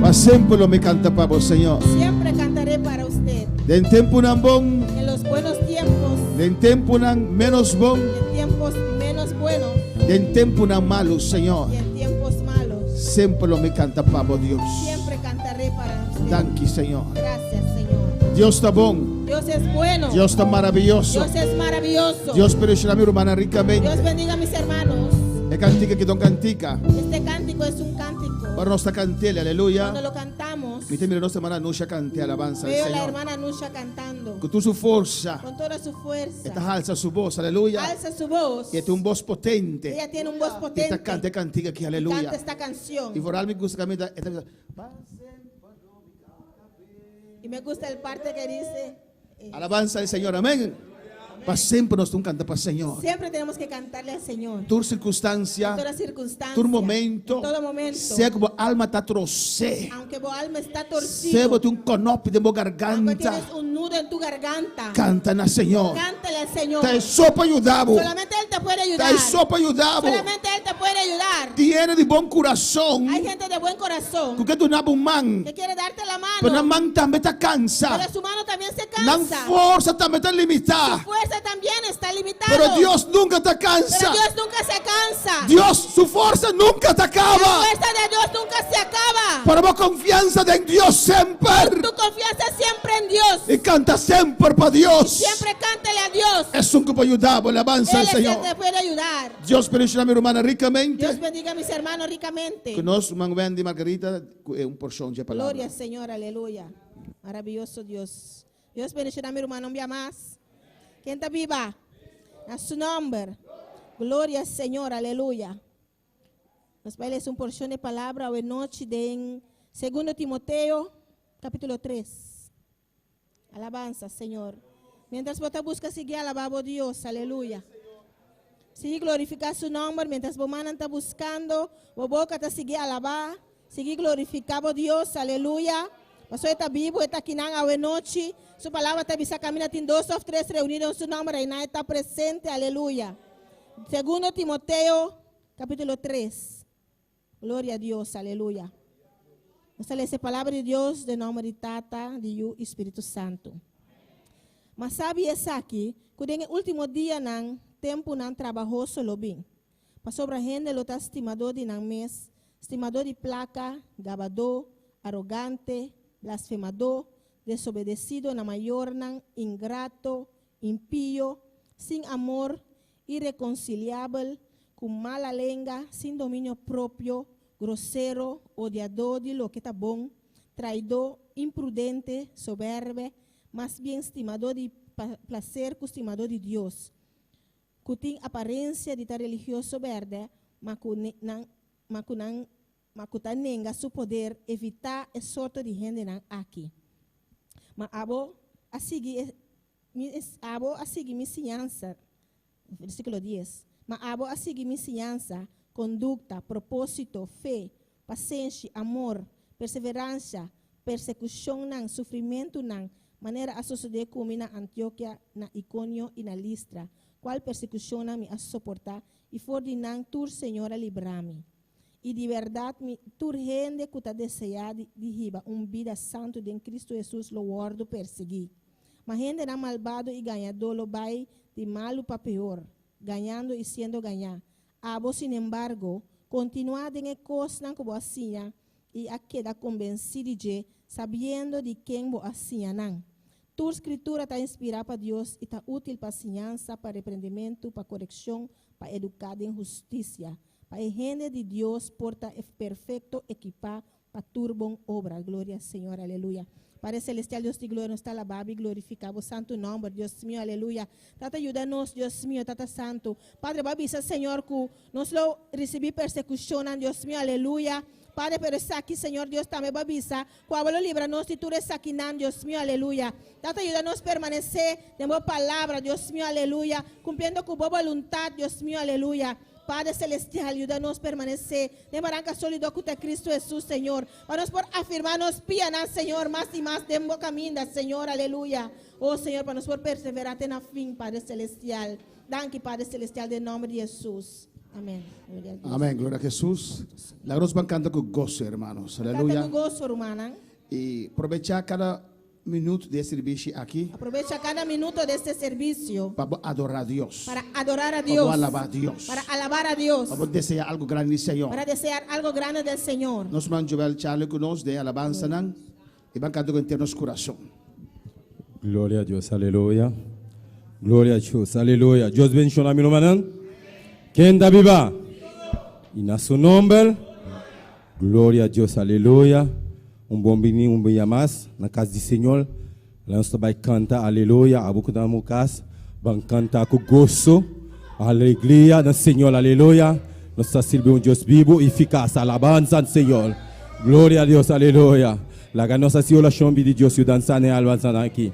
Para siempre me canta para vos, Señor. Siempre cantaré para usted. En tiempo nan bon, En los buenos tiempos. en tiempo nan menos bon, En tiempos menos buenos. en tiempo nan malos, Señor. Y en tiempos malos. Siempre me canta para vos, Dios. Siempre cantaré para usted. Thank you, Señor. Gracias, Señor. Dios está bon. Dios es bueno. Dios está maravilloso. Dios es maravilloso. Dios bendiga a mi hermana ricamente. Dios bendiga a mis hermanos. Es cantica que don cantica. Este cántico es un cántico. Para nuestra cantela, aleluya. Cuando lo cantamos, Mira, nuestra hermana Nusha cante alabanza al veo a la Señor. hermana Nusha cantando Con tu su fuerza. con toda su fuerza. Esta alza su voz, aleluya. Alza su voz. Y este un voz potente. Ella tiene un voz Esta potente. cante cantica aquí, aleluya. Canta esta canción. Y por algo me gusta que Y me gusta el parte que dice, alabanza al Señor, amén. Para siempre nos canta para el Señor. siempre tenemos que cantarle al Señor. Tu circunstancia, En toda circunstancia. tu momento, En todo momento. sea como alma está trocé. Aunque tu alma está Sea torcida. tu un conopi de mi Aunque garganta. tienes un nudo en tu garganta. Cantan al Señor. Cántale al Señor. Te sopa ayudabo. Solamente Él te puede ayudar. Te sopa ayudabo. Solamente Él te puede ayudar. Tiene de buen corazón. Hay gente de buen corazón Porque tú no un man. que quiere darte la mano. Pero una man también está cansa. Pero su mano también se La cansa. fuerza también está Su limitada. fuerza también está limitada. Pero Dios nunca te Pero cansa. Dios nunca se cansa. Dios, su fuerza nunca te La acaba. fuerza de Dios nunca se acaba. Pero confianza en Dios siempre. Tu confianza siempre en Dios. Y canta siempre para Dios. Siempre cántale a Dios. Es un que puede ayudar, alabanza Él al es el Señor. que te puede ayudar. Dios bendiga a mi hermana Dios ricamente. bendiga a mis hermanos ricamente. Que nos mandan de Margarita un porción de palabra. Gloria al Señor, aleluya. Maravilloso Dios. Dios bendiga a mi hermano un día más. ¿Quién está viva? A su nombre. Gloria al Señor, aleluya. Nos va a leer una porción de palabra hoy noche de 2 Timoteo, capítulo 3. Alabanza, Señor. Mientras vos busca seguir alabando a Dios, aleluya. Sigue glorificar su nombre mientras vos está buscando, vos boca está seguir alabar, sigue glorificando a Dios, aleluya. Pastor está vivo, está aquí hoy noche. Su palabra está vista camina en 2 o 3 reunidos en su nombre y nadie está presente, aleluya. 2 Timoteo, capítulo 3. Gloria a Dios, aleluya. Vamos a leer esa palabra de Dios de nombre de Tata, de Yu y Espíritu Santo. Mas sabe essa aqui, que en el último día nan tempo nan trabajoso lo bem. Pasó sobre gente lo está estimador de nan mes, estimador de placa, gabador, arrogante, blasfemador, desobedecido na mayor nan, ingrato, impío, sin amor, irreconciliable, con mala lengua, sin dominio propio, grosero, odiador de lo que está bon, traidor, imprudente, soberbe, más bien estimador de placer que estimador de Dios. Que tiene apariencia de estar religioso verde, mas que makuta nenga su poder evitar e sorte de gente nan aqui. Mas abo a seguir minha ensinança, versículo 10. Mas abo a seguir minha ensinança, conduta, propósito, fé, paciência, amor, perseverança, persecução, sofrimento, maneira a suceder como na Antioquia, na Icônio e na Listra, qual persecução me a suportar, e for de tur Senhora livrar-me. E de verdade, tur gente que está desejada de riba vida santo de Cristo Jesus, lo guardo perseguir. Mas gente não malvado e ganhador lo vai de malo para pior, ganhando e sendo ganhar. Abo, sin embargo, continuar de coisa que vos assim e a queda convencido de, sabendo de quem vos assim não. Tua escritura está inspirada para Deus e está útil para ensinança, para repreendimento, para correção, para educar em justiça. Para a gente de Deus porta perfeito equipar para tua boa obra. Glória ao Senhor, aleluia. Padre Celestial, Deus de glória, nos está alabado e glorificado. Santo nome, Deus mío, aleluia. Tata ajuda-nos, Deus mío, Tata Santo. Padre, babisa, Senhor, que nós lo recebi persecução, Deus mío, aleluia. Padre, pero está aqui, Senhor Deus, também babisa. Quando livra-nos de tudo isso aqui, Deus mío, aleluia. Tata ajuda-nos a permanecer de boa palavra, Deus mío, aleluia. Cumprindo com boa vontade, Deus mío, aleluia. Padre Celestial, ajuda-nos a permanecer de barranca sólido com Cristo Jesus, Senhor. Para nós por afirmar-nos, pianar, Senhor, mais e mais de bom caminho, Senhor, aleluia. Oh, Senhor, para nós por perseverar até na fim, Padre Celestial. Danke, Padre Celestial, em nome de Jesus. Amém. Amém, glória a Jesus. La nos van cantando con gozo, hermanos. Aleluya. Canta com gozo, hermana. Y aprovechar cada minuto de servicio aquí Aprovecha cada minuto de este servicio para adorar a Dios, para adorar a Dios, para alabar a Dios, para alabar a Dios, para desear algo grande, Señor. para desear algo grande del Señor. Nos man Joel Charlie con nos de alabanza nan y van cantando con tiernos corazón. Gloria a Dios, aleluya. Gloria a Dios, aleluya. Dios bendiga a mi hermano. ¿Quién da viva? Y en su nombre, gloria a Dios, aleluya. Bom bini, dia mais, na casa do Senhor. Lá nós vai cantar, aleluia, a boca da casa, vamos cantar com gozo, alegria do Senhor, aleluia. Nós servimos Deus vivo e ficar essa alabança do Senhor. Glória a Deus, aleluia. Lá que nós assistimos a chombi de Deus e dançando e alabançando aqui.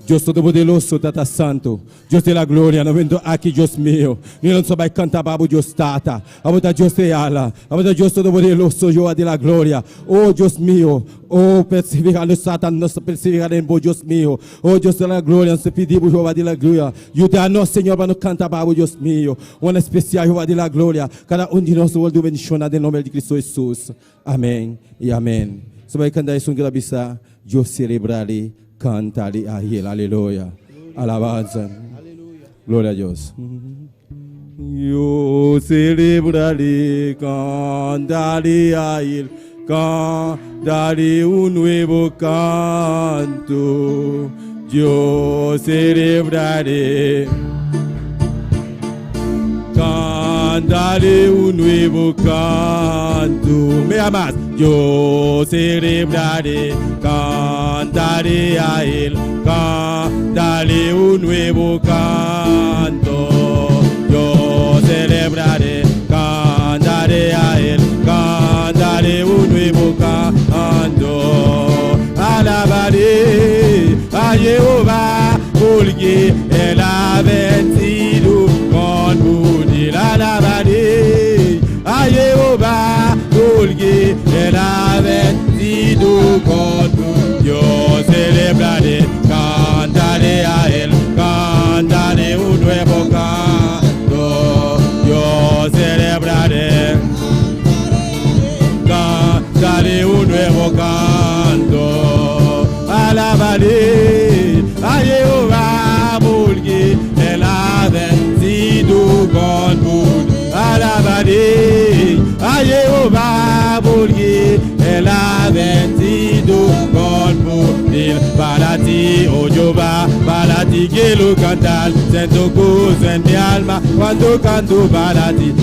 Dios Todopoderoso, Tata Santo, Dios de la gloria, nos vendo aqui, Dios mío. Ni non so vai cantar babu Dios Tata. Abuta Dios te ala. Abuta Dios Todopoderoso, yo de la gloria. Oh Dios mío, oh perseverando Satan, nos perseverando en Dios mío. Oh Dios de la gloria, nos pedimos Jehová de la gloria. Ayuda a nós, Senhor, para nos cantar babu Dios mío. Uma especial Jehová de la gloria. Cada de nós volta bendicionado em nome de Cristo Jesus. Amém e amém. So vai cantar isso que bisa Dios celebraré. Cantale a Él, aleluya. Alabanza. Gloria a Dios. Yo celebraré, cantaré a Él, cantaré un nuevo canto. Yo celebraré, cantaré un nuevo canto. Me amas. Yo celebraré, cantaré a Él, cantaré un nuevo canto. Yo celebraré, cantaré a Él, cantaré un nuevo canto. Alabaré a Jehová, porque Él ha vencido con poder. Alabaré a Jehová, porque Él ha vencido con tu. Yo celebraré, cantaré a Él, cantaré un nuevo canto. Yo celebraré, cantaré un nuevo canto. Alabaré a Jehová, porque Él ha vencido con tu. Alabaré a Jehová, porque Él ha vencido con poder. Para ti, oh Jehová, para ti quiero cantar. Siento gozo en mi alma cuando canto para ti,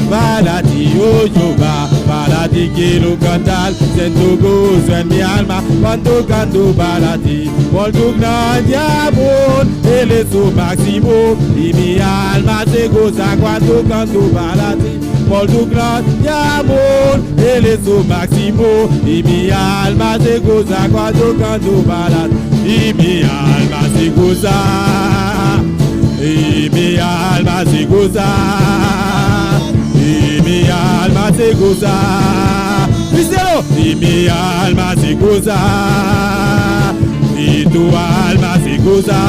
oh Jehová. Para ti quiero cantar. Siento gozo en mi alma cuando canto para ti. Por tu grande amor, Él es su máximo. Y mi alma se goza cuando canto para ti. por tu gran amor, eres su máximo, y mi alma se goza cuando canto para ti, y mi alma se goza, y mi alma se goza, y mi alma se goza, díselo, y mi alma se goza, y tu alma se goza,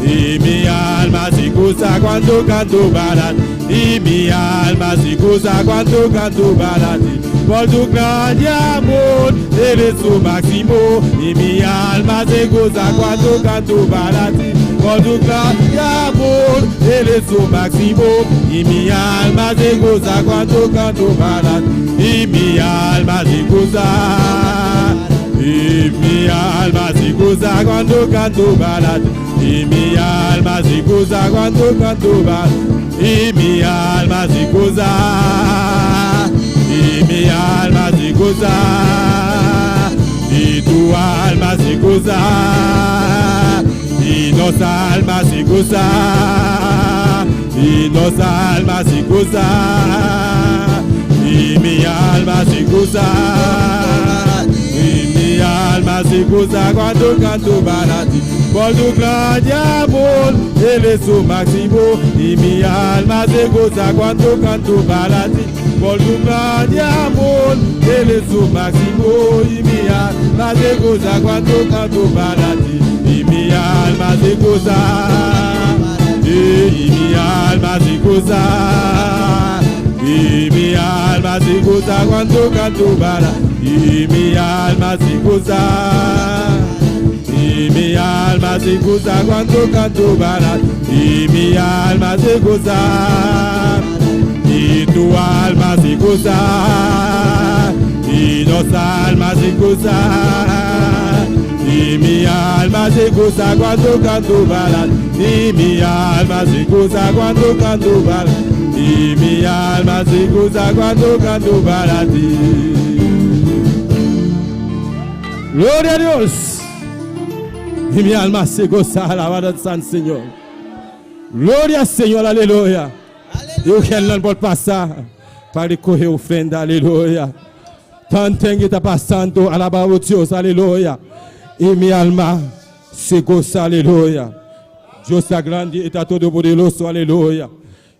y mi alma se goza cuando canto para ti, y mi alma se goza cuando canto para ti, por tu gran amor, eres su máximo, y mi alma se goza cuando canto para ti, por tu gran amor, eres su máximo, y mi alma se goza cuando canto para ti, y mi alma se goza, y mi alma se goza cuando canto para ti, y mi alma se goza cuando canto para ti, y mi alma se goza, y mi alma se goza, y tu alma se goza, y nos almas se goza, y nos almas se goza, y mi alma se goza, y mi alma se goza cuando canto para ti, por tu gran amor, eres su máximo, y mi alma se goza cuando canto para ti, por tu gran amor, eres su máximo, y mi alma se goza cuando canto para ti, y mi alma se goza, y mi alma se goza, y mi alma se goza cuando canto para ti, y mi alma se goza, y mi alma se goza cuando canto para ti, y mi alma se goza, y tu alma se goza, y dos almas se goza, y mi alma se goza cuando canto para ti, y mi alma se goza cuando canto para ti, y mi alma se goza cuando canto para ti. Gloria a Dios. Y mi alma se goza, alabado al Santo Señor. Gloria al Señor, aleluya. Eu quero não pode passar para recorrer ofrenda, aleluia. Tanto que está passando, alabado Deus, aleluia. E minha alma se goza, aleluia. Deus está grande e está todo poderoso, aleluia.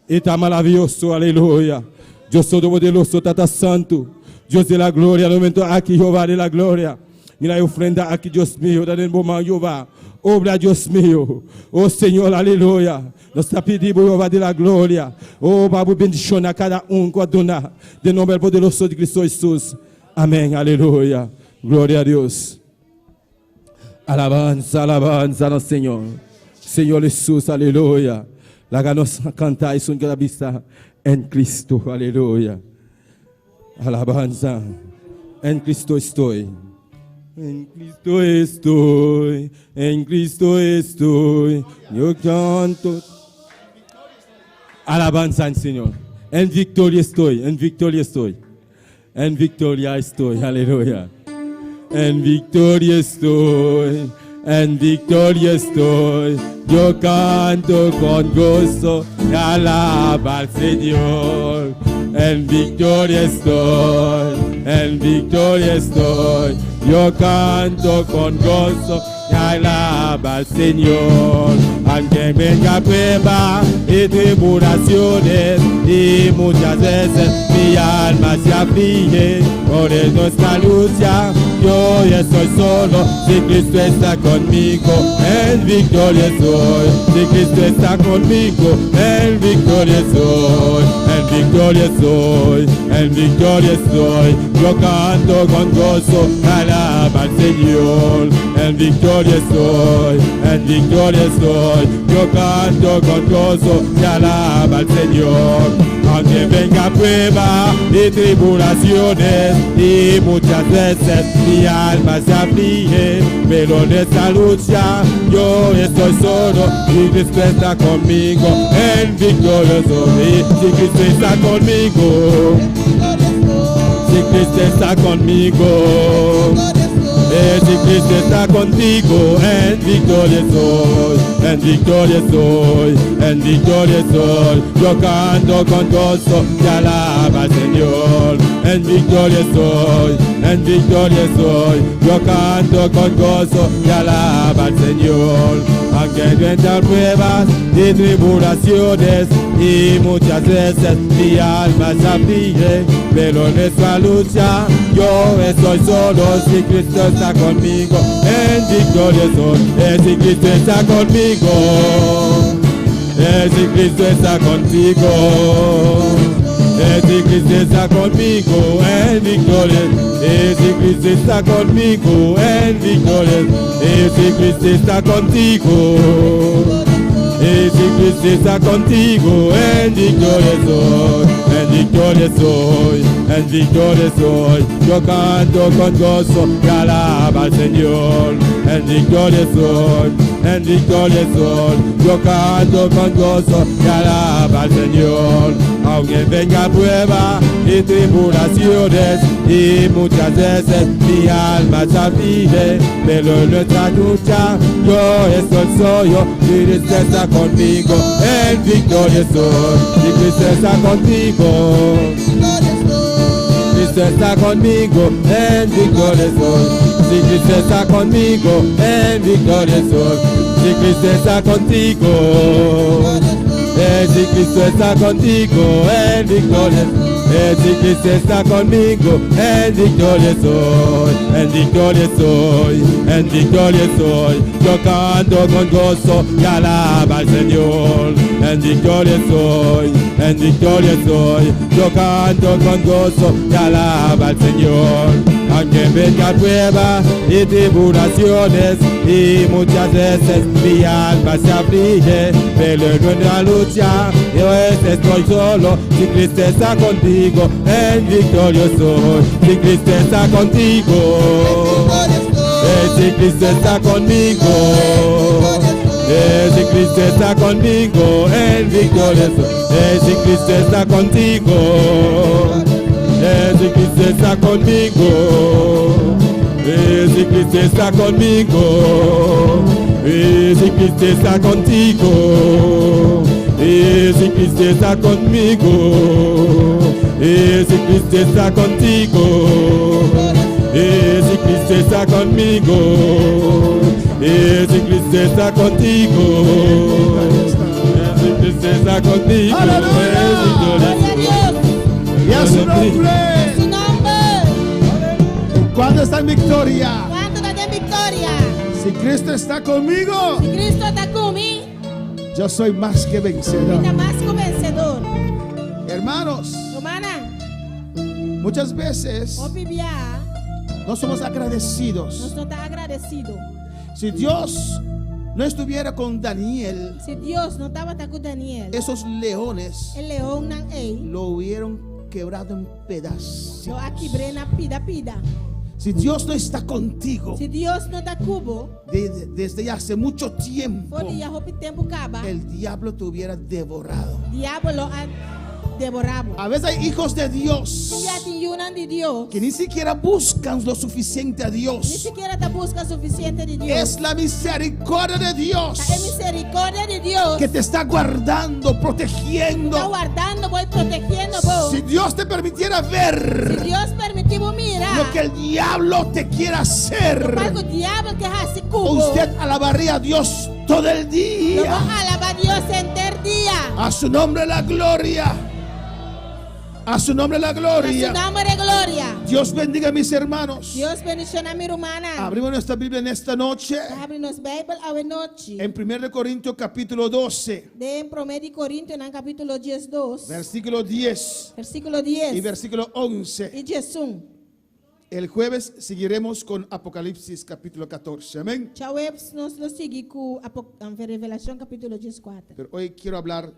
E está maravilhoso, aleluia. Deus todo poderoso, está santo. Deus de la glória, no momento aqui, Jeová de la glória. E na ofrenda aqui, Deus meu, da momento, Jeová. Obra, Deus meu. Oh Senhor, aleluia. Nós está pedindo, Jeová de la glória. Oh, Babu, bendição a cada com a dona. De nome poderoso de Cristo Jesus. Amém, aleluia. Glória a Deus. Alabanza, alabanza no Senhor. Senhor Jesus, aleluia. Laga nos cantar isso em cada vista em Cristo, aleluia. Alabanza. Em Cristo estou. En Cristo estoy, en Cristo estoy, yo canto. Alabanza al Señor. En victoria estoy, en victoria estoy. En victoria estoy, aleluya. En victoria estoy, en victoria estoy. Yo canto con gozo y alaba al Señor. En victoria estoy, en victoria estoy. Yo canto con gozo y alaba al Señor. Aunque venga prueba y tribulaciones y muchas veces mi alma se aflige, por eso esta lucha yo estoy solo. Si Cristo está conmigo, en victoria soy. Si Cristo está conmigo, en victoria soy. En victoria soy, en victoria soy. Yo canto con gozo, alaba al Señor. En victoria soy, en victoria soy. Yo canto con gozo y alaba al Señor. Aunque venga prueba y tribulaciones y muchas veces mi alma se aflige, pero en esta lucha yo estoy solo y Cristo está conmigo. En victoria soy. Si Cristo está conmigo, si Cristo está conmigo, Jesucristo está contigo, en victoria soy, en victoria soy, en victoria soy. Yo canto con gozo, te alaba al Señor, en victoria soy, en victoria soy. Yo canto con gozo, te alaba al Señor. Aunque vengan pruebas y tribulaciones y muchas veces mi alma se aflige, pero en esta lucha yo estoy solo si Cristo está conmigo. En victoria soy, si Cristo está conmigo, si Cristo está contigo, si Cristo está conmigo, en victoria. Si Cristo está conmigo, en victoria. Si Cristo está contigo, si Cristo está contigo, en victoria soy, en victoria soy, en victoria soy. Yo canto con gozo, te alaba al Señor, en victoria soy, en victoria soy. Yo canto con gozo, te alaba al Señor. Aunque venga prueba y tribulaciones y muchas veces mi alma se aflige, pero en nuestra lucha yo estoy solo y Cristo está conmigo, en victoria soy, y Cristo está contigo, Cristo está conmigo, en victoria soy, si Cristo está conmigo, en victoria soy, si Cristo está contigo, si Cristo está contigo, en victoria. Si Cristo está conmigo, en victoria soy, en victoria soy, en victoria soy. Yo canto con gozo y alaba al Señor, en victoria soy, en victoria soy. Yo canto con gozo y alaba al Señor. Aunque venga prueba y tribulaciones y muchas veces mi alma se aflige, pero en una lucha yo estoy solo si Cristo está contigo, en victoria soy, si Cristo está contigo, si Cristo está conmigo, si Cristo está conmigo, en victoria soy, si Cristo está contigo, si Cristo está conmigo, si Cristo está conmigo, si Cristo está contigo, si Cristo está conmigo, si Cristo está contigo, si Cristo está conmigo, si Cristo está contigo, si Cristo está contigo, y a su nombre. ¿Cuándo está en victoria? ¿Cuánto está en victoria? Si Cristo está conmigo, Si Cristo está conmigo, yo soy más que vencedor. está más que vencedor. Hermanos, Hermana, muchas veces opibia, no somos agradecidos. nos no está agradecido. Si Dios no estuviera con Daniel, Si Dios no estaba con Daniel, esos leones el león nan ei, lo hubieran quebrado en pedazos. lo aquí brena pida. Si Dios no está contigo, Si Dios no está cubo, desde hace mucho tiempo, por día hopi tempo caba, el diablo te hubiera devorado. diablo lo ha devorado. A veces hay hijos de Dios Ya te yunan de Dios, que ni siquiera buscan lo suficiente a ni Dios. siquiera te busca suficiente de Dios. Es la misericordia de Dios La misericordia de Dios que te está guardando, está protegiendo. guardando, voy protegiendo vos. Si Dios te permitiera Si ver Dios permitió mirar lo que el diablo te quiere hacer, algo diablo que hace cubo, usted alabaría a Dios todo el lo día. va a alabar a Dios entero día. A su nombre la gloria. A su nombre la A su gloria. nombre de gloria. Dios bendiga a mis hermanos. Dios bendición a mi hermana. Abrimos nuestra Biblia en esta noche Abrimos Bible a noche. en 1 Corintios capítulo 12, De en 1 Corintios en capítulo 12, versículo 10 versículo y 10 versículo 11. y Jesús. El jueves seguiremos con Apocalipsis capítulo 14. Amén. Chawebs nos lo sigue con Revelación capítulo 14. Pero hoy quiero hablar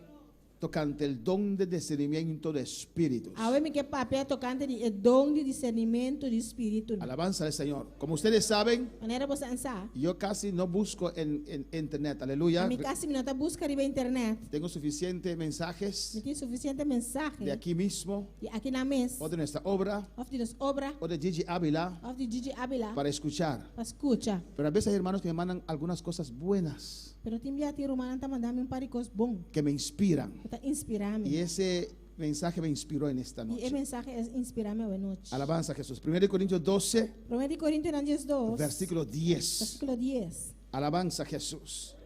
tocante el don de discernimiento de espíritus. Awe mi que papel tocante de dom de discernimento de espírito. Alabanza al Señor. Como ustedes saben, Maneira você ansar. yo casi no busco en internet. Aleluya. Mi casi minota busca riba internet. Tengo suficientes mensajes Me tem suficiente mensagem de aquí mismo, de aqui na mesa, o de nuestra obra, of de nos obra, o de Gigi Ávila, of de Gigi Ávila, para escuchar. para escuta. Pero a veces hay hermanos que me mandan algunas cosas buenas Pero tem dia ter humana tá mandando um paricos bom, que me inspiran. tá inspirar-me. Y ese mensaje me inspiró en esta E o noche. mensagem é inspirar-me hoje noite. Alabanza a Jesús. 1 Corintios 12, 1 Coríntios 2, versículo 10. versículo 10. Alabanza a Jesús.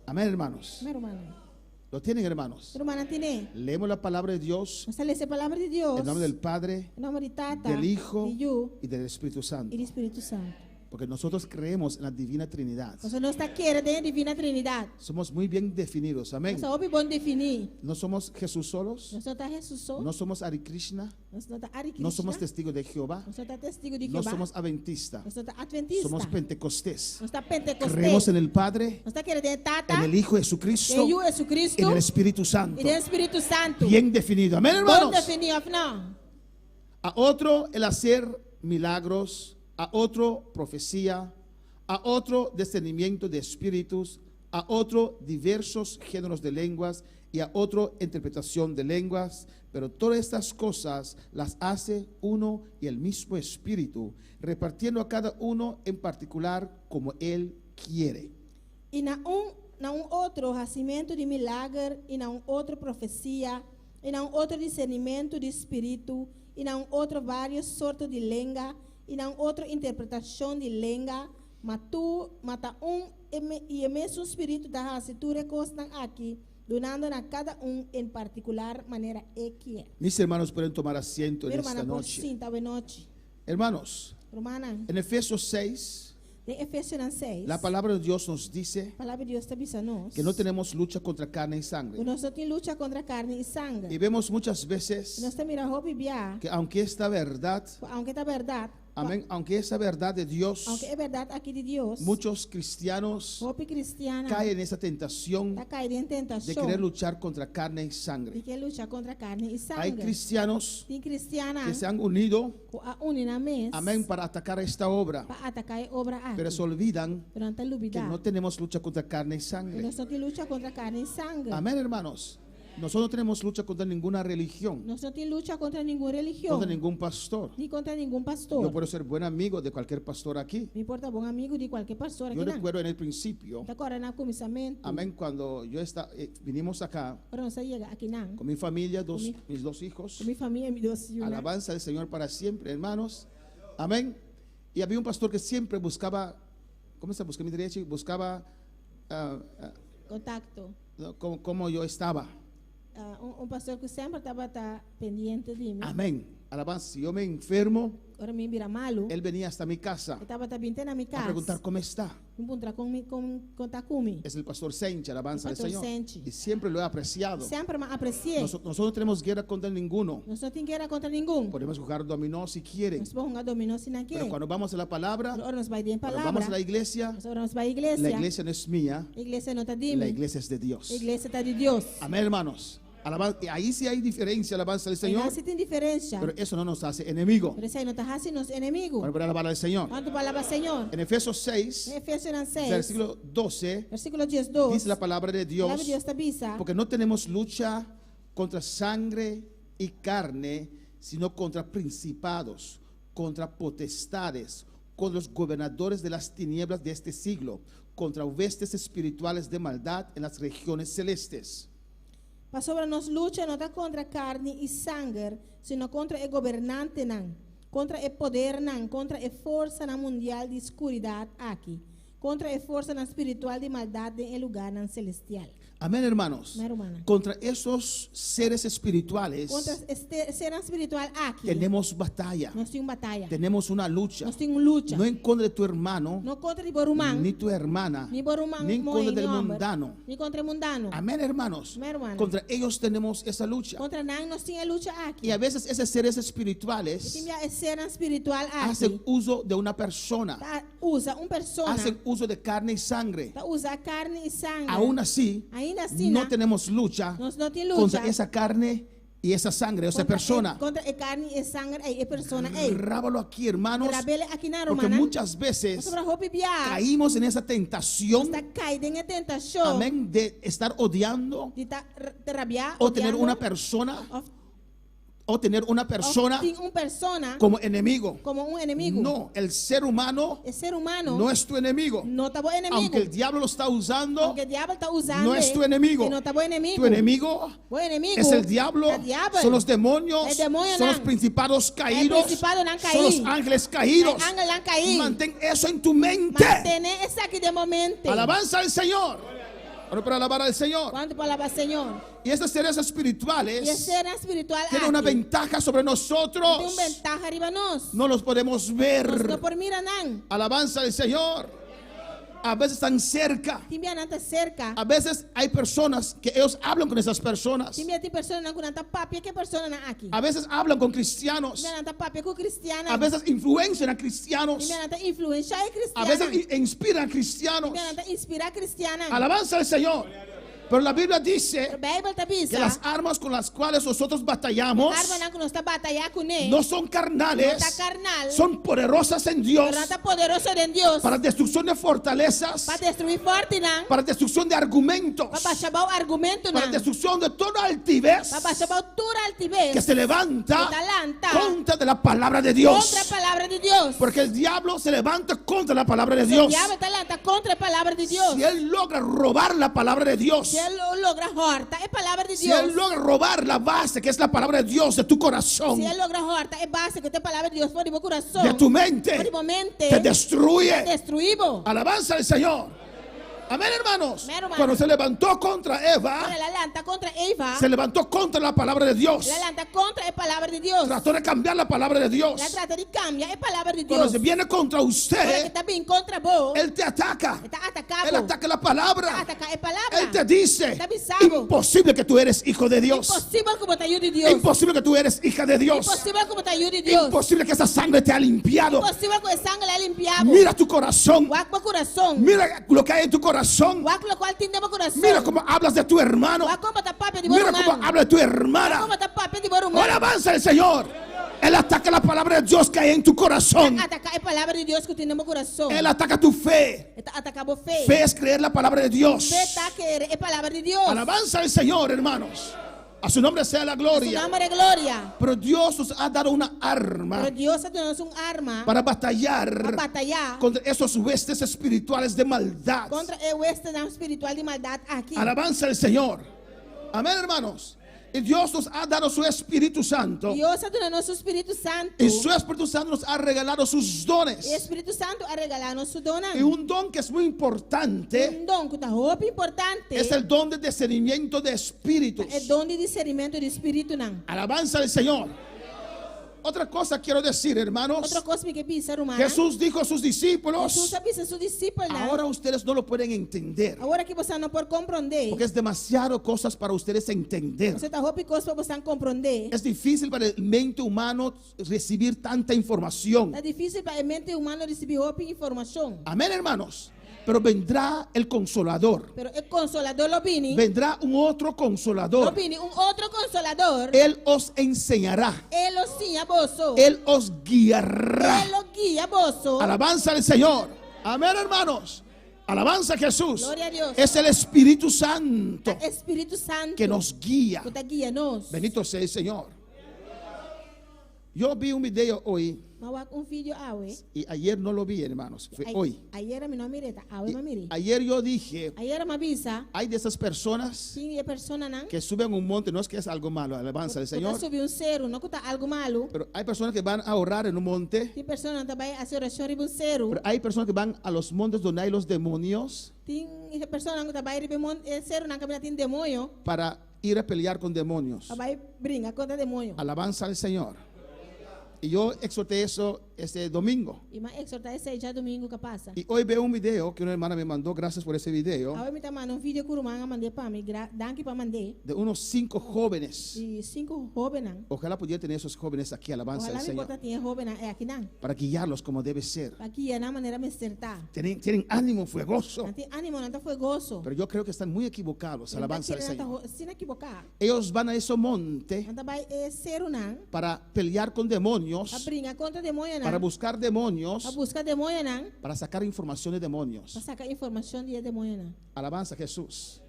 Amén, hermanos. Meu irmão, ¿Lo tienen, hermanos? meu irmão tem. Leemos la palabra de Dios Nós lemos a palavra de Deus. en nombre del Padre, Em nome de Tata, del Hijo de Yu y del Espíritu Santo. e do Espírito Santo. Porque nosotros creemos en la divina Trinidad. Nós não está querendo a divina Trindade. Somos muy bien definidos. Amén. Nós ouve bom definir. No somos Jesús solos. Nós não está Jesus só. No somos Hare Krishna. Nós não está Ari No somos Krishna. testigos de Jehová. Nós não está testigo de No Jeová. somos adventistas. Nós não está adventista. Somos pentecostés. Nós está pentecostés. Creemos en el Padre, Nós está querendo a Tata. en el Hijo Que Jesucristo, o Jesucristo. en el Espíritu Santo. E do Espírito Santo. Bien definido. Amén, Bom hermanos. definir, afinal. A otro el hacer milagros, a otro profecía, a otro discernimiento de espíritus, a otro diversos géneros de lenguas y a otro interpretación de lenguas. Pero todas estas cosas las hace uno y el mismo Espíritu, repartiendo a cada uno en particular como Él quiere. E na outro racimento de milagre, e na outra profecia, e na outro discernimento de espírito, e na outro várias sortes de língua, e na outra interpretação de língua, mata e o mesmo espírito da raça, tu recostam aqui, donando a cada em particular maneira que é. Mis hermanos pueden tomar asiento en Meu esta irmão, por noche. sim, talvez noite. Hermanos, Romana, en Efesios 6, de Efésios 6, la palabra de Dios nos dice a palavra de Deus está avisando que no tenemos lucha contra carne y sangre. nós não temos luta contra carne e sangue. Y vemos muchas veces Nós temos a roupa e biar. que aunque esta verdad, Aunque é verdade, amén, aunque esa verdad de Dios, aunque é verdade aqui de Deus, muchos cristianos roupa cristiana caen en esa tentación está caindo em de tentação querer luchar contra carne y de sangre. que luta contra carne e Hay sangue. cristianos Tem cristiana que se han unido, que a unem na mesa amén, para atacar esta obra, para atacar a obra aqui. pero se olvidan Durante a que lubidade, no tenemos lucha contra carne y nós sangre. não temos luta contra carne e sangue. Amén, hermanos. Nosotros no tenemos lucha contra ninguna religión, Nós não temos luta contra nenhuma religião, contra ningún pastor. nem contra nenhum Yo pastor. puedo ser buen amigo de cualquier pastor aquí. Me importa bom amigo de qualquer pastor Yo aqui. recuerdo en el principio, Agora na começamento, amén, cuando vinimos acá para nós chega aqui não. con mi familia, mis dos hijos, Com minha família e meus filhos. alabanza del Señor para siempre, hermanos, amén. Y había un pastor que siempre buscaba, ¿cómo se busca mi derecho? Buscaba Contacto. cómo yo estaba, Pastor que sempre estava pendiente de mim. amén. Alabanza, si yo me enfermo, Agora me vira malo. él venía hasta mi casa Eu estava vindo na minha a casa. preguntar cómo está. Encontrar contar comigo. Es el pastor Sencha, alabanza del Pastor Señor. Senchi. Y siempre lo he apreciado. Sempre me apreciei. Nosotros no tenemos guerra contra ninguno. Nós não temos guerra contra nenhum. Podemos jugar dominó si quieren. Nós vamos jogar dominó se não Pero quer. cuando vamos a la palabra, Agora nós vai de cuando palavra. vamos a la iglesia, Nós vamos para a la igreja. iglesia no es mía, A igreja não está de la mim. iglesia es de Dios. A igreja está de Deus. Amén, hermanos. Y ahí sí hay diferencia, alabanza del Aí Señor. não se tem diferença. Pero eso no nos hace enemigo. Por isso aí não está fazendo nos inimigos. Bueno, pero la palabra del Señor. Quanto palavra Senhor? En Efesios 6, Efésios 6, versículo 12, versículo 12. dice la palabra de A palavra Dios, de Deus está bisa. porque no tenemos lucha contra sangre y carne, sino contra principados, contra potestades, contra los gobernadores de las tinieblas de este siglo, contra huestes espirituales de maldad en las regiones celestes. Mas sobre nós luta não está contra carne e sangue, sino contra o governante não, contra o poder não, contra a força na mundial de escuridade aqui, contra a força na espiritual de maldade em lugar não celestial. Amén, hermanos. Amén, hermano. Contra esos seres espirituales Contra este ser espiritual aqui, tenemos batalla, nós temos batalha, tenemos una lucha, nós temos luta, no en contra de tu hermano, não contra o borumão, ni tu hermana, ni borumão, ni en contra del mundano. ni contra o mundano. Amén, hermanos. Amén, hermano. Contra ellos tenemos esa lucha. Contra não, nós temos luta aqui. Y a veces esos seres E espirituales temos ser espiritual hacen aqui. uso de una persona, Usa persona, hacen uso de carne y sangre. usa carne e sangue. Aún así, no tenemos lucha contra esa carne y esa sangre, esa persona. Rábalo aquí, hermanos, porque muchas veces caímos en esa tentación, amén, de estar odiando o tener una persona como enemigo. No, el ser humano no es tu enemigo. Aunque el diablo lo está usando, no es tu enemigo. Tu enemigo es el diablo, son los demonios, son los principados caídos, son los ángeles caídos. Mantén eso en tu mente. Alabanza al Señor. Ahora para alabar al Señor. Y esas seres espirituales tienen una ventaja sobre nosotros. No los podemos ver. Alabanza al Señor. A veces están cerca. A veces hay personas que ellos hablan con esas personas. A veces hablan con cristianos. A veces influencian a cristianos. A veces inspiran a cristianos. Alabanza al Señor. Pero la Biblia dice que las armas con las cuales nosotros batallamos no son carnales, son poderosas en Dios para destrucción de fortalezas, para destrucción de argumentos, para destrucción de toda altivez que se levanta contra de la palabra de Dios. Porque el diablo se levanta contra la palabra de Dios. Si él logra robar la palabra de Dios, si él logra robar la base que es la palabra de Dios de tu corazón, de tu mente, te destruye. Alabanza al Señor. Amén, hermanos. Cuando se levantó contra Eva, se levantó contra la palabra de Dios. Trató de cambiar la palabra de Dios. Cuando se viene contra usted, él te ataca. Él ataca la palabra. Él te dice: imposible que tú eres hijo de Dios. Imposible que tú eres hija de Dios. Imposible que esa sangre te ha limpiado. Mira tu corazón. Mira lo que hay en tu corazón. Mira cómo hablas de tu hermano. Mira cómo habla de tu hermana. Ahora avanza el Señor. Él ataca la palabra de Dios que hay en tu corazón. Él ataca tu fe. Fe es creer la palabra de Dios. Alabanza al Señor, hermanos. A su nombre sea la gloria. Pero Dios nos ha dado una arma para batallar contra esos huestes espirituales de maldad. Alabanza al Señor. Amén, hermanos. Y Dios nos ha dado su Espíritu Santo. Y su Espíritu Santo nos ha regalado sus dones. Y un don que es muy importante es el don de discernimiento de espíritus. Alabanza al Señor. Otra cosa quiero decir, hermanos. Jesús dijo a sus discípulos: ahora ustedes no lo pueden entender, porque es demasiado cosas para ustedes entender. Es difícil para el mente humano recibir tanta información. Amén, hermanos. Pero vendrá el Consolador. Vendrá un otro Consolador. Él os enseñará. Él os guiará. Alabanza al Señor. Amén, hermanos. Alabanza a Jesús. Es el Espíritu Santo que nos guía. Bendito sea el Señor. Yo vi un video hoy. Y ayer no lo vi, hermanos. Fue hoy. Ayer yo dije: hay de esas personas que suben un monte. No es que es algo malo, alabanza del Señor. Pero hay personas que van a orar en un monte. Pero hay personas que van a los montes donde hay los demonios para ir a pelear con demonios. Alabanza al Señor. Y yo exhorté eso este domingo. E mais exortar esse já domingo que passa. Y hoy veo un video que una hermana me mandó, gracias por ese video, Agora me tá mandando vídeo que o irmão mandei para mim, danke para mandei. de unos 5 jóvenes. E 5 jovens. Ojalá pudiera tener esos jóvenes aquí, alabanza Ojalá al me Señor, conta tinha jovens aqui não. para guiarlos como debe ser. Aqui é na maneira me acertar. Tienen ánimo fuegoso, Não tem ânimo, não tá fogoso. pero yo creo que están muy equivocados, alabanza al Señor. Se não equivocar. Ellos van a ese monte Não vai ser não. para pelear con A demonios, brigar contra demônio para não. buscar demonios, A buscar demônio não. para sacar información de demonios. Para sacar informação de demônio não. Alabanza a Jesús.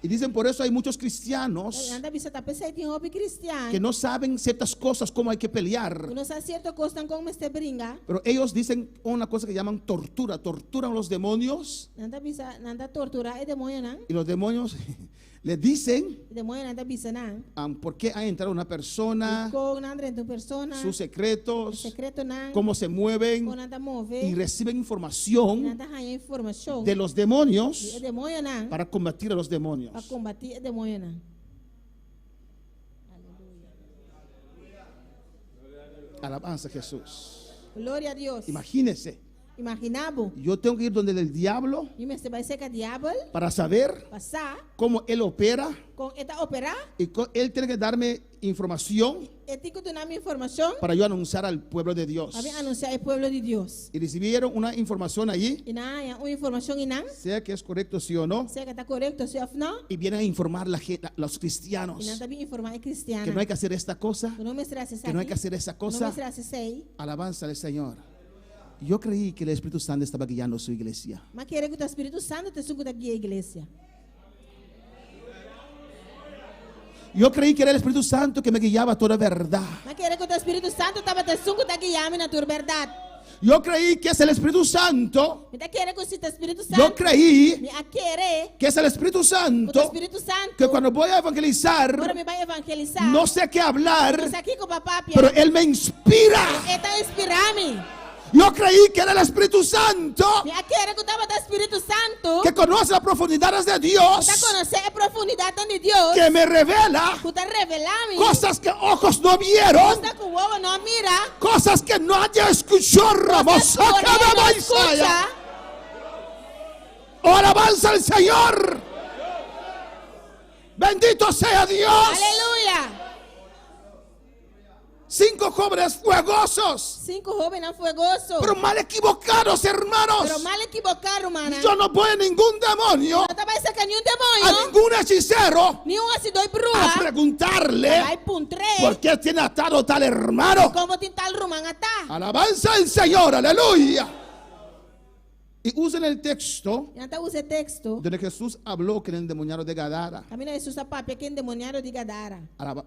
Y dicen, por eso hay muchos cristianos Anda visita pessoa tem hobby cristiano. que no saben ciertas cosas, cómo hay que pelear. Não sabe certo coisa como este brinca. Pero ellos dicen una cosa que llaman tortura. Torturan a los demonios Nanda bisa, nanda tortura e demônio não. y los demonios le dicen Demônio nanda bisa não. por qué ha entrado una persona, Com nanda entre persona. sus secretos, Secreto não. cómo se mueven, Com nanda move. y reciben información Nanda ganha informação. de los demonios E demônio não. para combatir a los demonios. Para combater e demônio não. Alabanza a Jesús. Glória a Deus. Imagínese, Imaginabo. yo tengo que ir donde el diablo E me se vai ser que diabo para saber passar cómo él opera, com esta operar. y él tiene que darme información E tico tu nome informação para yo anunciar al pueblo de Dios. para anunciar o povo de Deus. Y recibieron una información allí, E na uma informação e não. sea que es correcto sí o no, Se que está correto, se não. y vienen a informar los E cristianos não também informar é cristiana. que no hay que hacer esta cosa, Que não me será que no hay que hacer esa Não cosa. me será sei. Alabanza al Señor. Yo creí que el Espíritu Santo estaba guiando su iglesia. Mas querer que o Espírito Santo te suga daqui a igreja. Yo creí que era el Espíritu Santo que me guiaba a toda verdad. Mas querer que o Espírito Santo estava te suga daqui a mim na tua verdade. Yo creí que es el Espíritu Santo. Me querer que o Espírito Yo Santo. creí Me a querer que es el Espíritu o Santo Espírito Santo. que cuando voy a Agora evangelizar me vai evangelizar. no sé qué hablar, Mas aqui com o papai. pero Él me inspira. Está inspirando. Yo creí que era el Espíritu Santo Me a querer que estava do Espírito Santo. que conoce las profundidades de Dios, Está conhecer a profundidade de Deus. que me revela Que está revelando. cosas que ojos no vieron, Está com o ovo não mira. cosas que nadie escuchó. Ramos, Por cada ele não Maisaya. escucha. Oh, alabanza al Señor. Bendito sea Dios. Aleluia. 5 jóvenes fuegosos, 5 jovens não fogoso. pero mal equivocados, hermanos. Pero mal equivocado, mana. Yo no voy a ningún demonio, Não vai sacar nenhum a demônio. ningún hechicero, Nenhum assim doi a brua. preguntarle Vai puntre. por qué tiene atado tal hermano. Como tentar rumang ata. Alabanza al Señor, aleluya. Y usen el texto Não tá usa texto. donde Jesús habló con el endemoniado de Gadara. Camina Jesus a papi que endemoniado de Gadara.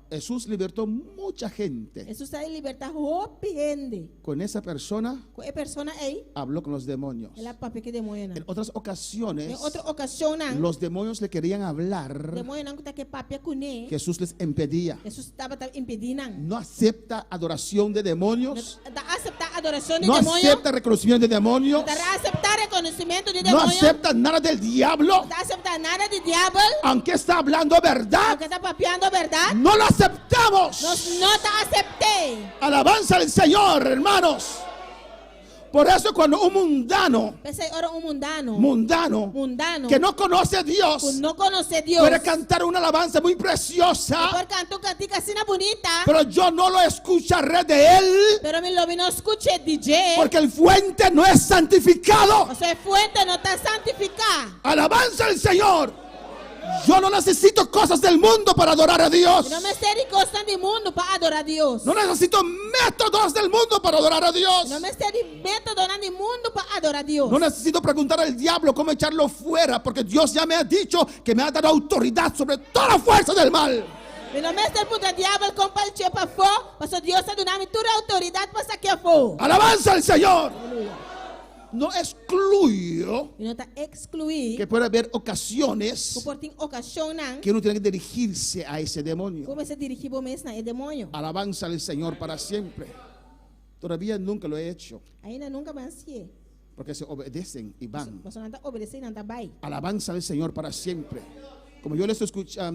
Jesús libertó mucha gente. Jesus está libertar hope gente. Con esa persona Com a persona aí, habló con los demonios. ela papi que demônio. En otras ocasiones, Em outra ocasião, não. los demonios le querían hablar. Demônio não tá que papi com Jesús les impedía. Jesus estava impedindo. No acepta adoración de demonios. Tá aceitar adoração de No demônio. acepta reconocimiento de demonios. Tá aceitar reconhecimento de No demônio. acepta nada del diablo. Tá aceitar nada de diabo. Aunque está hablando verdad, Porque está papiando verdade. no lo aceptamos. Nós não tá aceptei. Alabanza al Señor, hermanos. Por eso cuando un mundano, Pensei, ora mundano. que no conoce a Dios, Que não conhece Deus. puede cantar una alabanza muy preciosa, Por canto cantica assim bonita. pero yo no lo escucharé de él, Pero mi lobi não escute DJ. porque el fuente no es santificado. O sea, fuente não está santificada. Alabanza al Señor. Yo no necesito cosas del mundo para adorar a Dios. Não me estere gostando do mundo para adorar a Deus. No necesito métodos del mundo para adorar a Dios. Não me estere método do mundo para adorar a Deus. No necesito preguntar al diablo cómo echarlo fuera, porque Dios ya me ha dicho que me ha dado autoridad sobre toda la fuerza del mal. E não me estere para o diabo compartilhar para fora, mas Deus está dando toda a autoridade para sacar fora. Alabanza al Señor. No excluyo E não está excluir. que puede haber Que ocasiones por ter ocasião não. que uno tiene que dirigirse a ese demonio. Como se dirigir para mesmo é demônio. Alabanza al Señor para siempre. Todavía nunca lo he hecho, Ainda nunca mais se. porque se obedecen y van. Você não está obedecendo, não está bem. Alabanza al Señor para siempre. Como yo les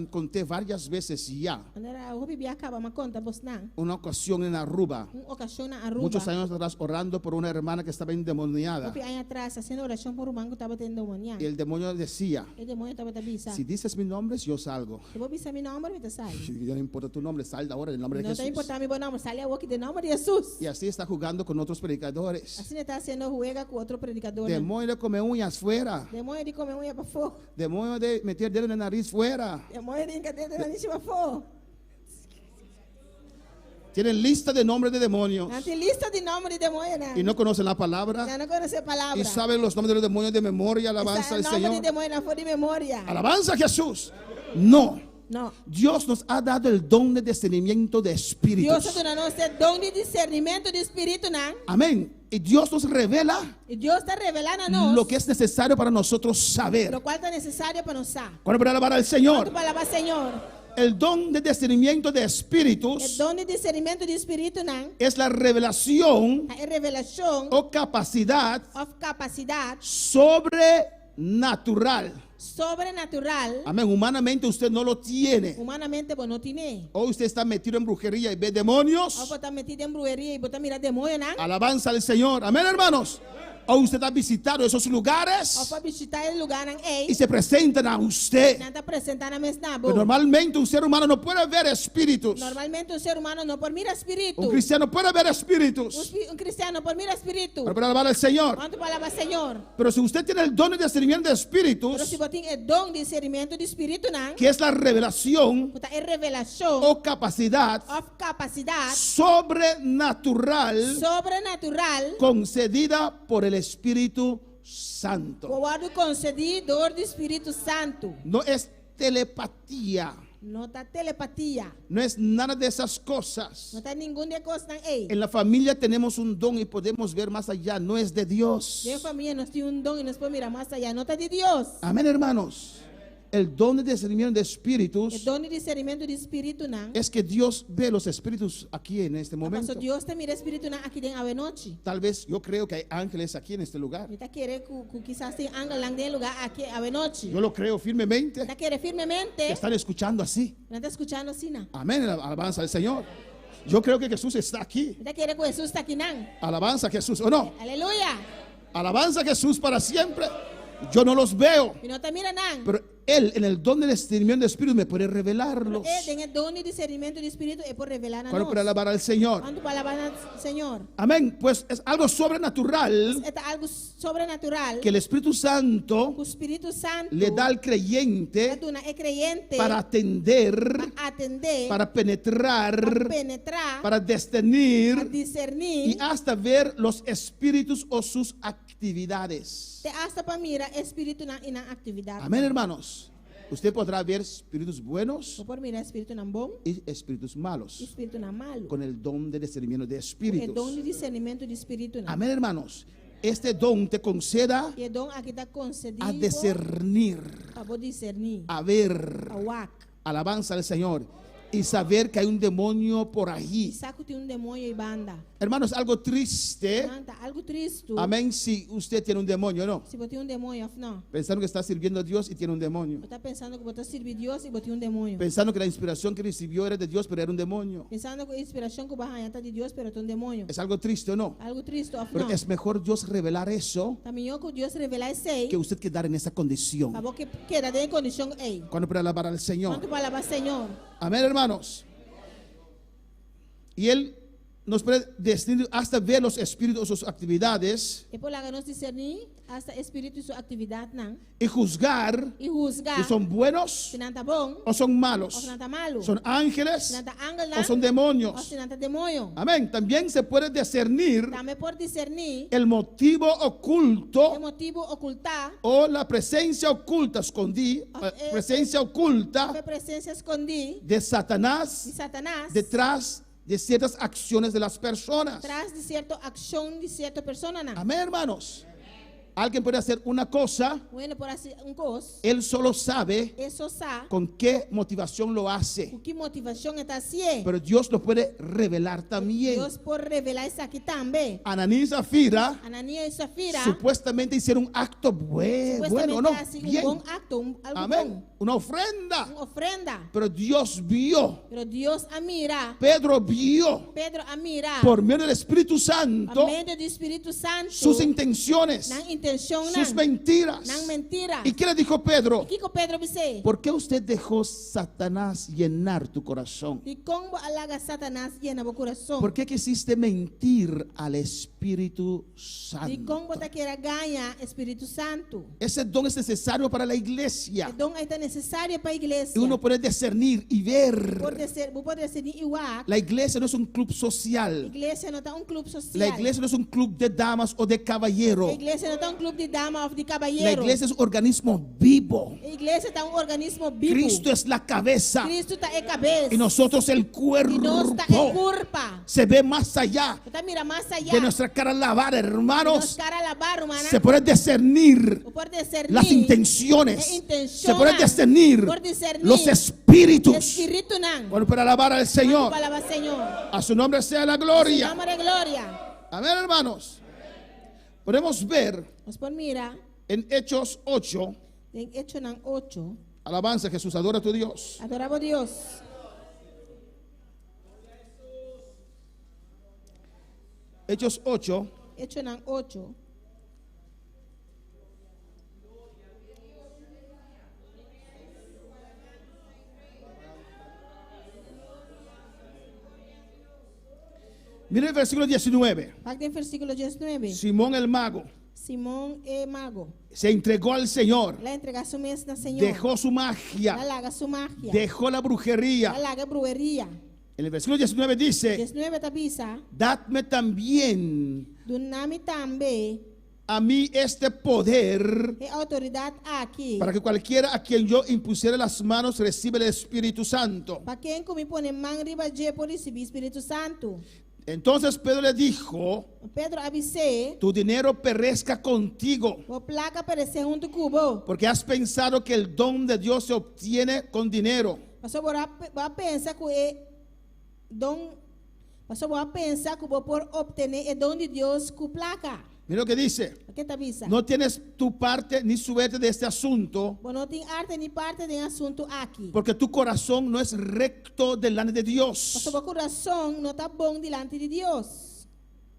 conté varias veces ya, Andara hobi biaka ba makonta bos nang. una ocasión en Aruba, Un ocasión na Aruba. muchos años atrás, orando por una hermana que estaba endemoniada. Hopi años atrás haciendo oración por un mango estaba teniendo demonia. Y el demonio decía, El demonio estaba tabisa. si dices mi nombre, yo salgo. Si vos bisa mi nombre, me te sale. Ya no importa tu nombre, sal ahora en el nombre de No te Jesús. importa mi buen nombre, sale a boca de nombre de Jesús. Y así está jugando con otros predicadores. Así está haciendo juega con otro predicador. Demonio de comer uñas fuera. Demonio de comer uña para fo. Demonio de meter dedo en la nariz fuera. Demonio de encatete na nishi para fo. Tienen lista de nombres de demonios Nanti lista de nombre de demonio na. y no conocen la palabra Ya no conoce palabra. y saben los nombres de los demonios de memoria. Alabanza al nombre de Señor. demonio na fue de memoria. Alabanza a Jesús. No. No. Dios nos ha dado el don de discernimiento de Dios espíritus. está dando ese don de discernimiento de espíritu na. Amén. Y Dios nos revela Y Dios está revelando a nosotros lo que es necesario para nosotros saber. lo cual está necesario para nosotros. Cuando para alabar al Tu Señor, palabra, Señor. el don de discernimiento de El espíritus don de discernimiento de espíritu na. es la revelación Es revelación o capacidad of capacidad sobrenatural. sobrenatural. Amén. Humanamente usted no lo tiene. Humanamente vos no tiene. O usted está metido en brujería y ve demonios. O vos estás metido en brujería y vos estás mirando demonio na. Alabanza al Señor. Amén, hermanos. O usted ha visitado esos O lugares para visitar el lugar na. Ey. y se presentan a usted. Nada presentando a mes na. Pero normalmente un ser humano no puede ver espíritus. Normalmente un ser humano no por mira espíritu. Un cristiano puede ver espíritus. Un cristiano por mira espíritu. Pero para alabar al Señor. ¿Cuánto palabra, Señor? Pero si usted tiene el don de discernimiento de Pero si espíritus, vos tienes el don de discernimiento de espíritu na. que es la revelación Puta, es revelación o capacidad of capacidad sobrenatural sobrenatural concedida por el Espíritu Santo. guardo concedidor do Espírito Santo. No es telepatía, No está telepatía. no es nada de esas cosas. No está ninguna cosa. Ey, En la familia tenemos un don y podemos ver más allá, no es de Dios. de familia nos tiene un don y nos puede mirar más allá. No está de Dios. Amén, hermanos. El don de discernimiento de El espíritus don de discernimiento de espíritu na. es que Dios ve los espíritus aquí en este momento. Pastor, Dios te mira espíritu na aquí den ave noche. Tal vez yo creo que hay ángeles aquí en este lugar. Ahorita quiere que quizás tem ángel lang den lugar aquí ave noche. Yo lo creo firmemente. Ahorita quiere Que firmemente. están escuchando así. No está escuchando así na. Amén, alabanza al Señor. Yo creo que Jesús está aquí. Ahorita quiere que Jesús está aquí nan. Alabanza a Jesús, ¿o no? Aleluya. Alabanza a Jesús para siempre. Yo no los veo, Y no te mira nan. pero Él en el don del discernimiento de espíritu me puede revelarlos. Él en el don de discernimiento de espíritu es por revelar a ¿Cuál para nosotros. alabar al Señor? ¿Cuánto palabra, Señor? Amén. Pues es algo sobrenatural Es algo sobrenatural que el Espíritu Santo el Espíritu Santo le da al creyente es creyente para atender, para atender, para penetrar, para penetrar, para para discernir discernir, y hasta ver los espíritus o sus actividades. te hasta para mirar espíritu en la actividad. Amén, hermanos. Usted podrá ver espíritus buenos No por mirar espíritu en bom, y espíritus malos espíritu en malo. con el don de discernimiento de El don espíritus. de discernimiento de espíritu. Amén, hermanos. Este don te conceda Y el don aquí está concedido a discernir, para vos discernir, a ver, a walk. alabanza al Señor y saber que hay un demonio por ahí. Saco tiene un demonio y banda. Hermanos, algo triste. Manta, algo triste. Amén, si usted tiene un demonio, ¿no? Si vos tienes un demonio, no. Pensando que está sirviendo a Dios y tiene un demonio. Vos estás pensando que vos estás sirviendo a Dios y vos tienes un demonio. Pensando que la inspiración que recibió era de Dios, pero era un demonio. Pensando que la inspiración que vas a hallar de Dios, pero tú un demonio. Es algo triste, ¿o no? Algo triste, Pero no. es mejor Dios revelar eso También yo que Dios revela ese. que usted quedar en esa condición. Para vos que queda de condición, ey. Cuando para alabar al Señor. ¿Cuánto palabra, Señor? Amén, hermanos. Y Él nos puede discernir hasta ver los espíritus, sus actividades Es por la que nos discernir hasta espíritu y su actividad, ¿no? y juzgar Y juzgar. si son buenos Si no está bon, o son o malos. si no está malo. Son ángeles Si no está ángel, o son o demonios. si no está demonio. Amén. También se puede discernir También por discernir el motivo el oculto motivo ocultar, o la presencia oculta, presencia oculta la presencia escondida de de Satanás Satanás detrás de ciertas acciones de las personas. tras de cierta acción de cierta persona, ¿no? Amén, hermanos. Alguien puede hacer una cosa, Ele pode fazer coisa. él solo sabe Ele só sabe con qué motivación lo hace. o que motivação está assim. Pero Dios lo puede revelar también. Deus pode revelar isso aqui também. Ananías y Zafira Ananias e Safira supuestamente hicieron un acto bueno, ¿no? assim, Bien. bom acto, algo Amén. bom, Una ofrenda. uma ofrenda. Pero Dios vio, Pero Deus a mira, Pedro vio Pedro a mira, por medio del Espíritu Santo a meio do Espírito Santo, sus intenciones, não intenção, sus mentiras. não mentira. ¿Y qué le dijo Pedro? O que Pedro disse? ¿Por qué usted dejó Satanás llenar tu corazón? De como alaga Satanás llena o coração. ¿Por qué quisiste mentir al Espíritu De Santo? como você quer ganhar Espírito Santo. Ese don es necesario para la O iglesia. dom é necessário para a igreja. Y uno puede discernir y ver. Pode ser igual. La iglesia no es un club A social. igreja não está clube social. La iglesia no es un club de damas o de A caballeros. igreja não está clube de dama ou de La caballeiro. iglesia es un organismo vivo. A igreja está organismo vivo. Cristo es la cabeza Cristo está cabeça. y nosotros el E nós está cuerpo. curpa. Se ve más allá Está mira mais allá. de nuestra cara lavar, Nos hermanos. cara lavar, humana. Se puede discernir Pode discernir las intenciones. Se puede discernir Por discernir los espíritus. Espírito não. Bueno, para alabar al Señor. Palavra Senhor. A su nombre sea la gloria. Nome de glória. Amén, hermanos. Podemos ver Nós podemos mirar en Hechos 8. em Hechos 8. Alabanza, Jesús, adora a tu Dios. Adorava Deus. Hechos 8. Hechos 8. Mire el versículo 19. Aqui tem versículo 19. Simón el mago Simão e mago. se entregó al Señor. Lá entregar su mês na Senhor. Dejó su Lá magia. larga su magia. Dejó la Lá brujería. larga brujeria. En el versículo 19 dice: 19 tabisa. dadme también Do nome também a mí este poder e autoridade aqui. para que cualquiera a quien yo impusiera las manos reciba el Espíritu Santo. Para quem come põe mão riba de por receber Espírito Santo. Entonces Pedro le dijo: Pedro avisou. tu dinero perezca contigo, O placa aparecer junto cubo. porque has pensado que el don de Dios se obtiene con dinero. Pastor vai pensar que é dom. Pastor vai pensar que por obter o dom de Deus com placa. Mira lo que dice: Aqui tá visa. no tienes tu parte ni suerte de este asunto, Bom, não tem arte nem parte de assunto aqui. porque tu corazón no es recto delante de Dios. Pastor, o coração não está bom diante de Deus.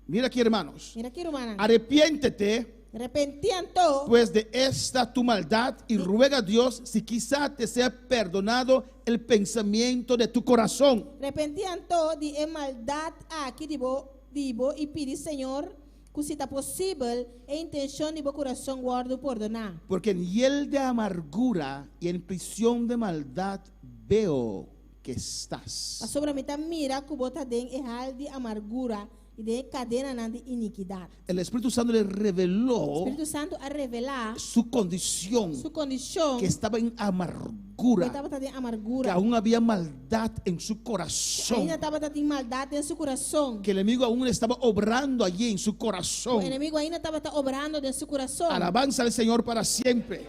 Mira aquí, hermanos, Mira aqui, irmã. arrepiéntete Arrepentiendo. pues de esta tu maldad y ruega a Dios si quizá te sea perdonado el pensamiento de tu corazón. Arrepentiendo de maldade aqui dibo e pedir, Senhor, que se está possível, a intenção de meu coração guardo perdonar. Porque en hiel de amargura y en prisión de maldad veo que estás. Mas sobre a mim, mira que bota den hal de amargura e de cadena de iniquidade. El Espíritu Santo le O reveló Espírito Santo a revelar su condición, sua condição que estaba en que amargura, estava de que amargura. aún había maldad en su Ainda corazón, estava de maldade em seu coração. que el enemigo aún estaba obrando allí en su O corazón. inimigo ainda estava obrando em seu coração. Alabanza al Señor para siempre.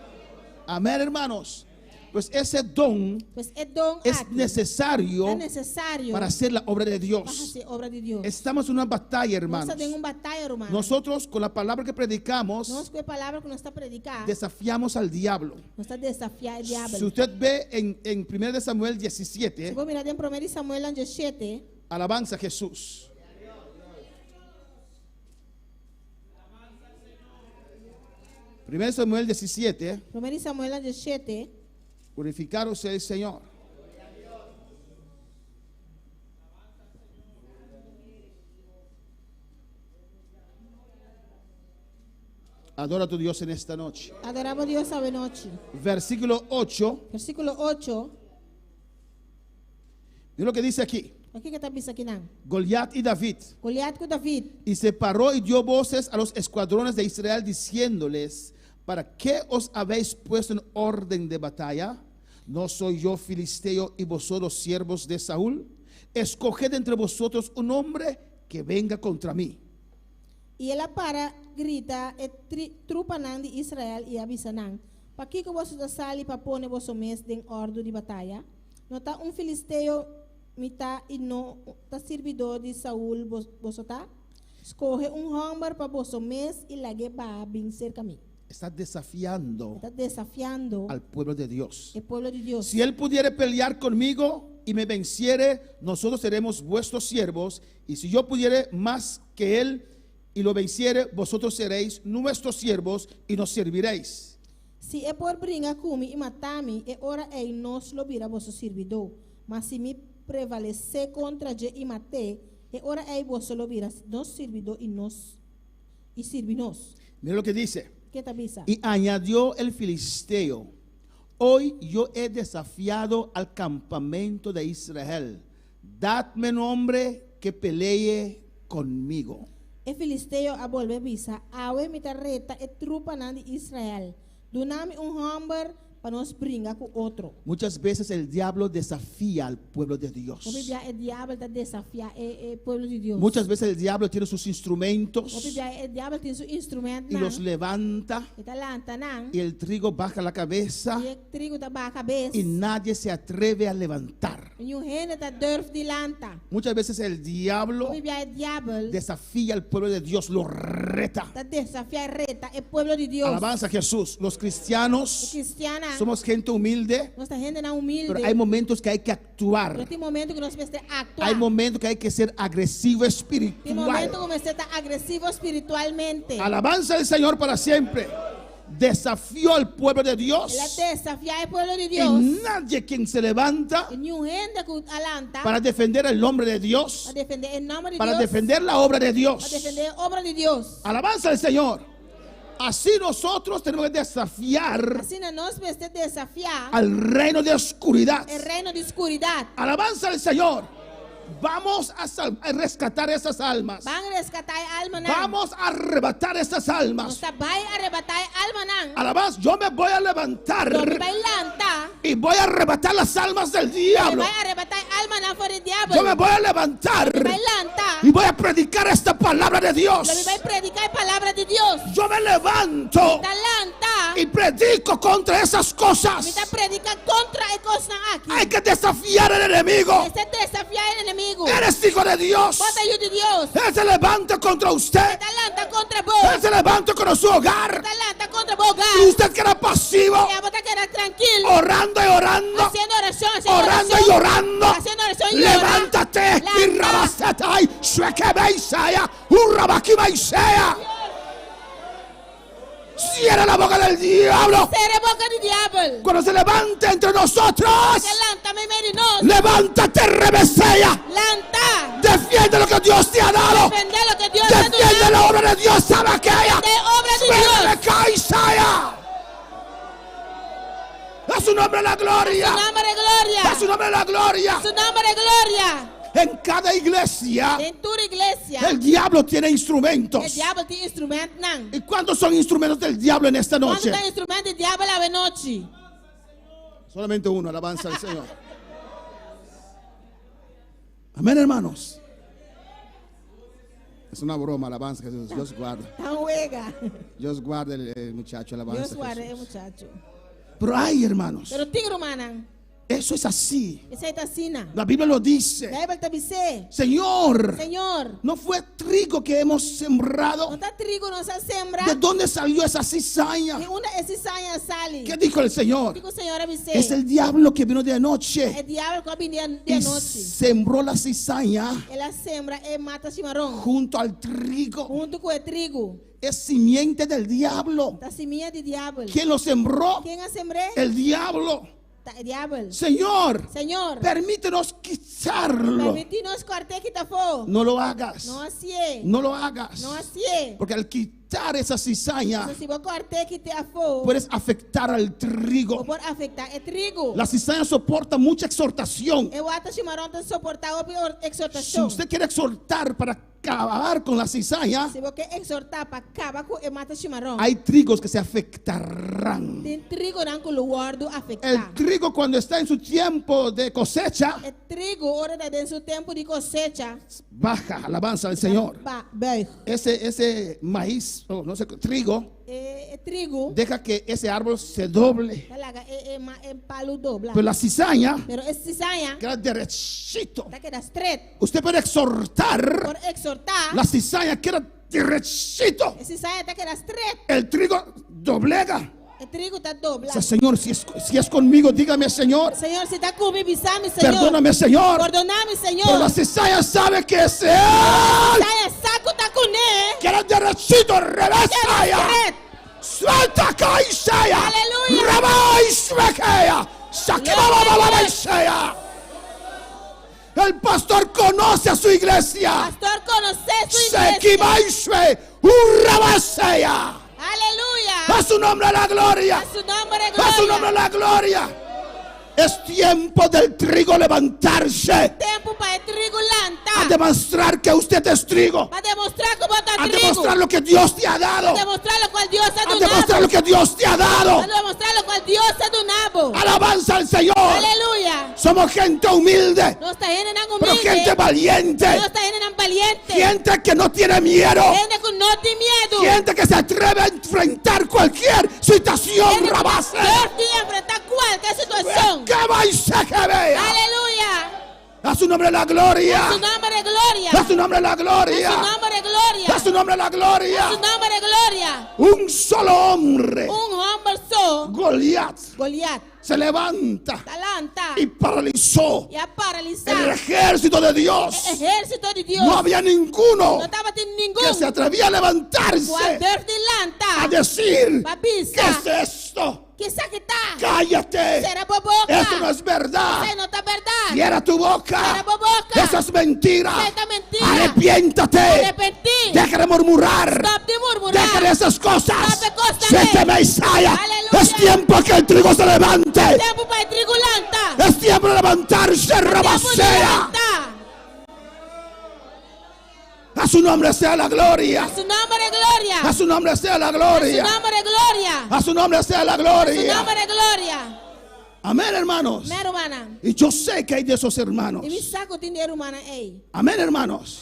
Amén, hermanos. Pues ese don Pois é dom es aqui. necessario É necessário para hacer la obra de para Dios. fazer obra de Deus. Estamos en una batalla, Nós hermanos. estamos em batalha, irmão. Nosotros con la palabra que predicamos Nós com a palavra que nós está predicando, desafiamos al diablo. nós está desafiar o diabo. Si usted ve en 1 de Samuel Se 17, vou mirar em 1 Samuel 17, alabanza a Jesús. Primero Samuel 17, 1 Samuel 17, glorificado sea el Señor. Adora a tu Dios en esta noche. adorava Deus essa noite. Versículo 8, Versículo 8, mira lo que dice aquí. o que está visto aqui não? Goliat y David. Goliat com David. Y se paró y dio voces a los escuadrones de Israel diciéndoles: ¿para qué os habéis puesto en orden de batalla? ¿No soy yo filisteo y vosotros siervos de Saúl? Escoged entre vosotros un hombre que venga contra mí. Y ela para grita trupa nan de Israel e avisa nan. Pa que você está sali para pôr vosso mês em ordem de batalha? Não tá filisteu mita e não tá servidor de Saul você tá? Escorre homem para vosso mês e lague para vencer caminho. Está desafiando al pueblo de Dios. El pueblo de Dios. Si él pudiera pelear conmigo y me venciere, nosotros seremos vuestros siervos. Y si yo pudiera más que él y lo venciere, vosotros seréis nuestros siervos y nos serviréis. Si é por brincar comigo e matar-me, é hora é nós lo vira vosso servidor. Mas se me prevalecer contra je e matar, é hora é vosso lo vira nos servidor e servir-nos. Mira lo que dice. ¿Qué te avisa? Y añadió el filisteo: hoy yo he desafiado al campamento de Israel. Dadme un hombre que pelee conmigo. El filisteo a volver visa, awe mitarreta e trupa nan de Israel. Doname hombre para nos brincar con otro. Muchas veces el diablo desafía al pueblo de Dios. El diablo desafía el pueblo de Dios. Muchas veces el diablo tiene sus instrumentos El diablo tiene su instrumento y los levanta, y el trigo baja la cabeza y el trigo baja cabeza. y nadie se atreve a levantar. Muchas veces el diablo desafía al pueblo de Dios, lo reta. El pueblo de Dios. Alabanza a Jesús. Los cristianos somos gente humilde, pero hay momentos que hay que actuar. Hay momentos que hay que ser agresivo espiritual. Alabanza al Señor para siempre. Desafió al pueblo de Dios. Y nadie quien se levanta para defender el nombre de Dios, para defender la obra de Dios. Alabanza al Señor. Así nosotros tenemos que desafiar al reino de oscuridad. Alabanza al Señor. Vamos a rescatar esas almas. Vamos a arrebatar esas almas. Alabanza, yo me voy a levantar y voy a arrebatar las almas del diablo. Yo me voy a levantar y voy a predicar esta palabra de Dios. Yo me levanto y predico contra esas cosas. Hay que desafiar al enemigo. Eres hijo de Dios. Él se levanta contra usted. Él se levanta contra su hogar. Y usted queda pasivo, orando y orando, orando y orando. Levántate y rabasatai, shuekebeisaya, urrabakimaisea. Cierra la boca del diablo. Cuando se levante entre nosotros, levántate, rebesea. Defiende lo que Dios te ha dado. Defiende la obra de Dios. ¿Sabe aquella? A su nombre la gloria. A su nombre la gloria. En cada iglesia, el diablo tiene instrumentos. ¿Y cuántos son instrumentos del diablo en esta noche? Solamente uno, alabanza al Señor. Amén, hermanos. Es una broma, alabanza a Jesús. Dios guarda. Dios guarda el muchacho, alabanza a Jesús. Pero hay, hermanos, eso es así. La Biblia lo dice. Señor, no fue trigo que hemos sembrado. ¿De dónde salió esa cizaña? ¿Qué dijo el Señor? Es el diablo que vino de noche y sembró la cizaña junto al trigo. Es simiente del diablo. ¿Quién lo sembró? El diablo. Señor, permítenos quitarlo. No lo hagas. No lo hagas. Porque al quitar esa cizaña, puedes afectar al trigo. La cizaña soporta mucha exhortación. Si usted quiere exhortar para acabar con la cizaña, Se você exortar para acabar com o mata chimarrão. hay trigos que se afectarán. Tem trigo não que o guardo El afetar. trigo cuando está en su tiempo de cosecha, O trigo, hora de seu tempo de cosecha, baja, alabanza al Señor. bem. Ese maíz, o no sé, trigo, Trigo, deja que ese árbol se doble. talaga palo dobla. Pero la cizaña Pero esse cizaña, queda derechito. tá que da straight. Usted puede exhortar, Por exortar, la cizaña queda derechito. esse cizaña tá que da straight. El trigo doblega. O trigo tá dobla. Dice, Señor, si es conmigo, dígame, Señor. Senhor, se tá comigo, bisame, Senhor. Perdóname, Señor. Perdoname, Pero Senhor. la cizaña sabe que es Él. Cizaña saco tá com ele. Queda derechito, revés, Straight. Suelta Kaisaya. Aleluya. Rabaishmekea. Sakibababababishaya. El pastor conoce a su iglesia. Pastor, conocer su iglesia. Sekibaishwe. Urabasaya. Aleluya. A su nombre la gloria. A su nombre de A su nombre gloria. la gloria. Es tiempo del trigo levantarse. Tempo para el trigo A lanta. demostrar que usted es trigo. Para demostrar cómo está A trigo. demostrar lo que Dios te ha dado. Para demostrar lo cual Dios ha A donado. demostrar lo que Dios te ha dado. Para demostrar lo cual Dios ha donado. Alabanza al Señor. Aleluya. Somos gente humilde, No está en pero humilde. gente valiente. No está en valiente. Gente que no tiene miedo. Gente que no tiene miedo. Gente que se atreve a enfrentar cualquier situación. Gente que Rabase. Dios tiene que enfrentar cualquier situación. Que vais a que vea. Aleluya. A su nombre la gloria. A su nombre de gloria. A su nombre la A su gloria. nombre de gloria. A su nombre la A su gloria. nombre de gloria. Un solo hombre, Un hombre solo, Goliat, Goliat, se levanta talanta y paralizó y a el paralizar ejército de Dios. el ejército de Dios. No había ninguno No estaba teniendo que se ningún atrevía a levantarse poder de a lanta. decir, Babisa. ¿qué es esto? Que saqueta. Cállate. Será boboca. Esto no es verdad. Eso no está verdad. Cierra tu boca. Cierra tu boca. Eso es mentira. Esta es mentira. Arrepiéntate. Arrepentir. Deja de murmurar. Stop de murmurar. Deja de esas cosas. Stop de cosas. Vete, Mesaya. Aleluya. Es tiempo que el trigo se levante. Tiempo para el trigo lanta. Es tiempo de levantarse, Tiempo de Rabasea. levantar. A su nombre sea la gloria. A su nombre de gloria. A su nombre sea la A su gloria. nombre de gloria. A su nombre sea la A su gloria. nombre de gloria. Amén, hermanos. Mero humana. Y yo sé que hay de esos hermanos. Y mi saco dinero humana, ey. Amén, hermanos.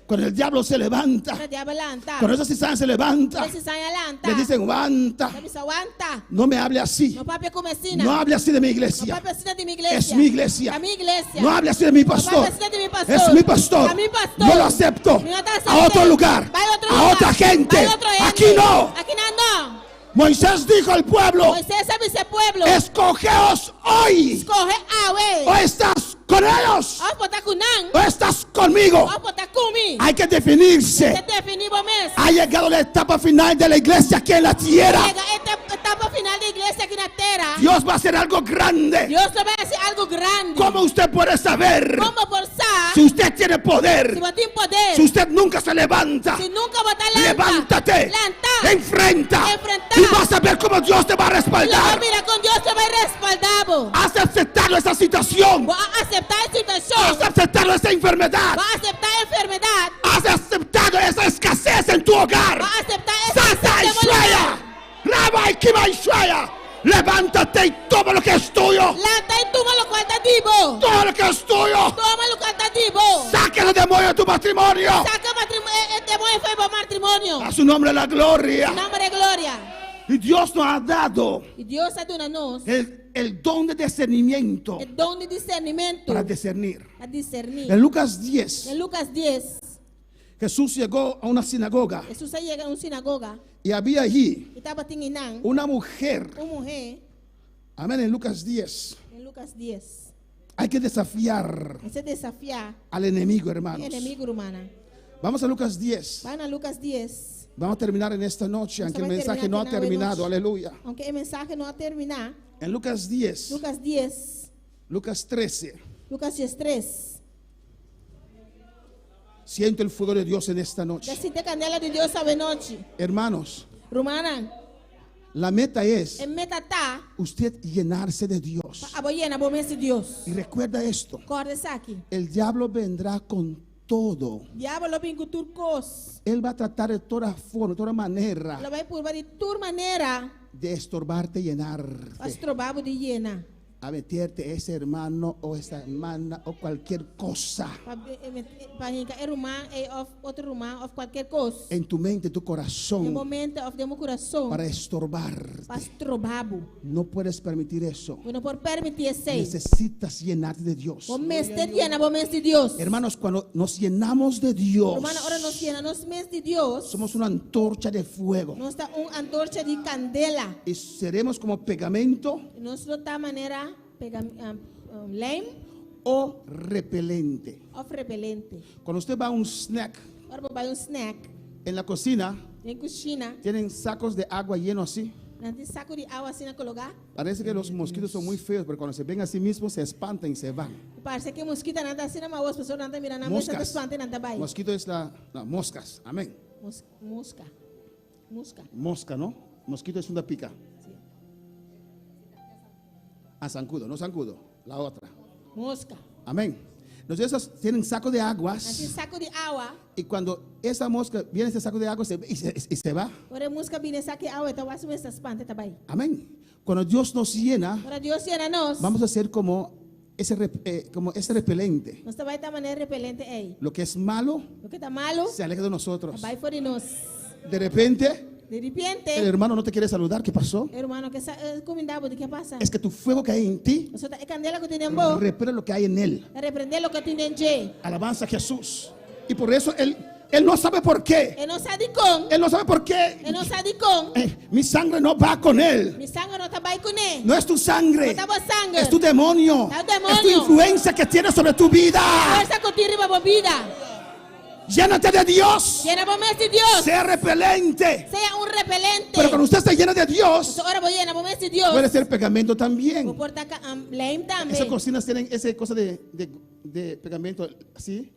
Cuando el diablo se levanta, Para diablo lanta. cuando esa cizaña se levanta, Para si saia lanta. le dicen, aguanta, Para si aguanta. no me hable así. No papi comecina. No hable así de mi No iglesia. papi así de mi iglesia. Es mi iglesia. A mi iglesia. No hable así de mi No pastor. papi así de mi pastor. Es mi pastor. A mi pastor. No lo acepto. No te acepte. A otro lugar. Va a otro A lugar. otra gente. Va a otro gente. Aquí no. Aquí no. Moisés dijo al pueblo, Moisés sabe ese pueblo. escogeos hoy. Escoge a O estás con ellos O botar kunang. o estás conmigo. O botar kumi. Hay que definirse. Se definimos mes. Ha llegado la etapa final de la iglesia aquí en la tierra. Llega esta etapa final de iglesia aquí en la tierra. Dios va a hacer algo grande. Dios te va a hacer algo grande. ¿Cómo usted puede saber ¿Cómo forzar? si usted tiene Si poder? vos tienes poder. Si usted nunca se levanta, Si nunca botar lanta. levántate, Lanta. enfrenta Enfrenta. y vas a ver cómo Dios te va a Luego respaldar. mira con Dios te va a respaldar. Has aceptado esa situación, Va a aceptar esta situación. has aceptado esa enfermedad, Va a aceptar enfermedad. has aceptado esa escasez en tu hogar. Va a aceptar esta Sasa Ishaya, Rabba Ikiba Ishaya, levántate y toma lo que es tuyo. Lanta y toma lo cual está vivo. Todo lo que es tuyo. Toma lo cual está vivo. Saca los demonios de tu matrimonio. Saca el demonio fue por matrimonio. A su nombre la gloria. En nombre de gloria. Y Dios nos ha dado Y Dios ha dado el don de discernimiento el don de discernimiento para discernir. a discernir. En Lucas 10, En Lucas 10, Jesús llegó a una sinagoga Jesús llega a una sinagoga y había allí y estaba teniendo una mujer. una mujer. Amén, en Lucas 10. En Lucas 10, Hay que desafiar ese desafía al enemigo, al hermanos. enemigo humana. Vamos a Lucas 10. Van a Lucas 10. Vamos a terminar en esta noche, aunque el va a mensaje no ha terminar terminado. hoy noche. Aleluya. Aunque el mensaje no ha terminado, En Lucas 10, Lucas 10, Lucas 13. Lucas 3. Siento el fuego de Dios en esta noche. Decite candela de Dios sabe noche. Hermanos, Rumana, la meta es en meta está, usted llenarse de Dios. aboyena, bomese Dios. Y recuerda esto, Corre aquí. el diablo vendrá con todo. Diabo lo vingu turcos. Él va a tratar de toda forma, de toda manera Lo vai por de toda maneira. de estorbarte y llenarte. Astrobabo de llena. A meterte ese hermano o esa hermana o cualquier cosa Para hincar rumah of outro rumah of qualquer coisa. en tu mente, en tu No corazón momento of demo coração. para estorbarte. Astrobabo. No puedes permitir eso. Não pode permitir isso. Necesitas llenarte de Dios. Bom mês de llena, bom mês de Deus. Hermanos, cuando nos llenamos de Dios, Romana, ora nos llena, nos mês de Deus. somos una antorcha de fuego Nós está antorcha de candela. y seremos como pegamento Nós de tal maneira pega lame o repelente. of repelente. Cuando usted va a un snack Ora vai snack. en la cocina, Em cozinha, tienen sacos de agua llenos así. nanti saco de água assim na colocar. Parece que los mosquitos son muy feos, pero cuando se ven a sí mismos se espantan y se van. Parece que mosquita nada assim na mão, as pessoas nada mirando na mesa, Moscas. espante nada vai. Mosquito es moscas. Amén. Mosca. Mosca. Mosca, ¿no? Mosquito es una pica. Ah, zancudo, no zancudo, la otra. Mosca. Amén. Los de esos tienen saco de Nanti aguas saco de água. y cuando esa mosca viene ese saco de agua y se va. Ora mosca vem saco de água, então vai essa espante tá vai. Amén. Cuando Dios nos llena, Ora Deus llena nós. vamos a ser como ese repelente. Nós vai estar maneira repelente aí. Lo que es malo O que tá malo, se aleja de nosotros. vai fora de nós. De repente, De repente, el hermano no te quiere saludar. ¿Qué pasó? hermano, que comendabo de que passa? Es que tu fuego que hay en ti Nós tá candela que tem em boa. repele lo que hay en él. Repreender lo que tem em je. Alabanza a Jesús. Y por eso él no sabe por qué. E não sabe com. Él no sabe por qué. E não sabe com. Mi sangre no va con él. Mi sangue não tá vai com ele. No es tu sangre. No está sangue. Es tu demonio. Es demonio. Es tu influencia que tienes sobre tu vida. Força que tira para vida. Llénate de Dios. Llena momentos de Deus. Sea repelente. Sea un repelente. Pero cuando usted está lleno de Dios, Ahora voy llena momentos de Deus. puede ser pegamento Vou también. portar lame também. Esas cocinas tienen esa cosa de pegamento así.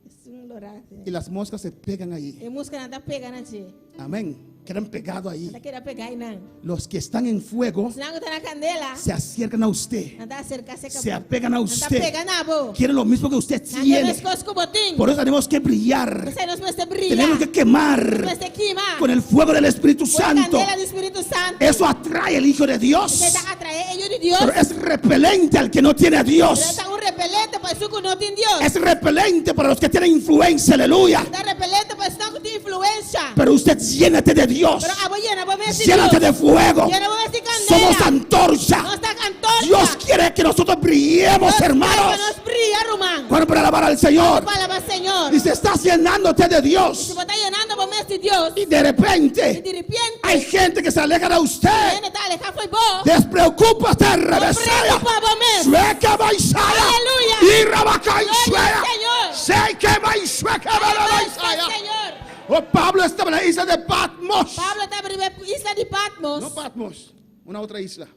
Y las moscas se pegan ahí. E música não tá pegando aqui. Amén. Quedan pegados ahí. Não tá querendo pegar aí não. Los que están en fuego Se não tá na candela, se acercan a usted. não tá acerca-se. Se apegan a Não tá usted. pegando a boa. Quieren lo mismo que usted Não tiene. quer coisas com botinho. Por eso tenemos que brillar. Você não precisa brilhar. Tenemos que quemar Você queimar. con el fuego del Espíritu Com a Santo. candela do Espírito Santo. Eso atrae al Hijo de Dios. Você tá atrair ellos de Deus. Pero es repelente al que no tiene a Dios. Você tá um repelente para isso que não tem Deus. Es repelente para los que tienen influencia. Aleluya. Tá repelente para isso que tem influência. Pero usted llénate de Dios. Pero a llena, vou ver se Llénate de fuego. Llena, vou ver se candela. Somos antorcha. Nós tá antorcha. Dios quiere que nosotros brillemos, hermanos. Nós brilha, irmão. Bueno, para alabar al Señor. Palavra Senhor. Y se estás llenándote de Se Dios. você está llenando o momento de Deus. Y de E repente de repente, hay gente que se aleja de usted. ele tá alejado, foi bom. Despreocúpate, Não revesaya. preocupa, momento. Sueca baisaya. Aleluya. Y rabacay Gloria suea. al Señor. Sé que baisueca baisaya. Señor. Oh, Pablo estaba en la isla de Patmos. Pablo está en isla de Patmos. No Patmos, una otra isla.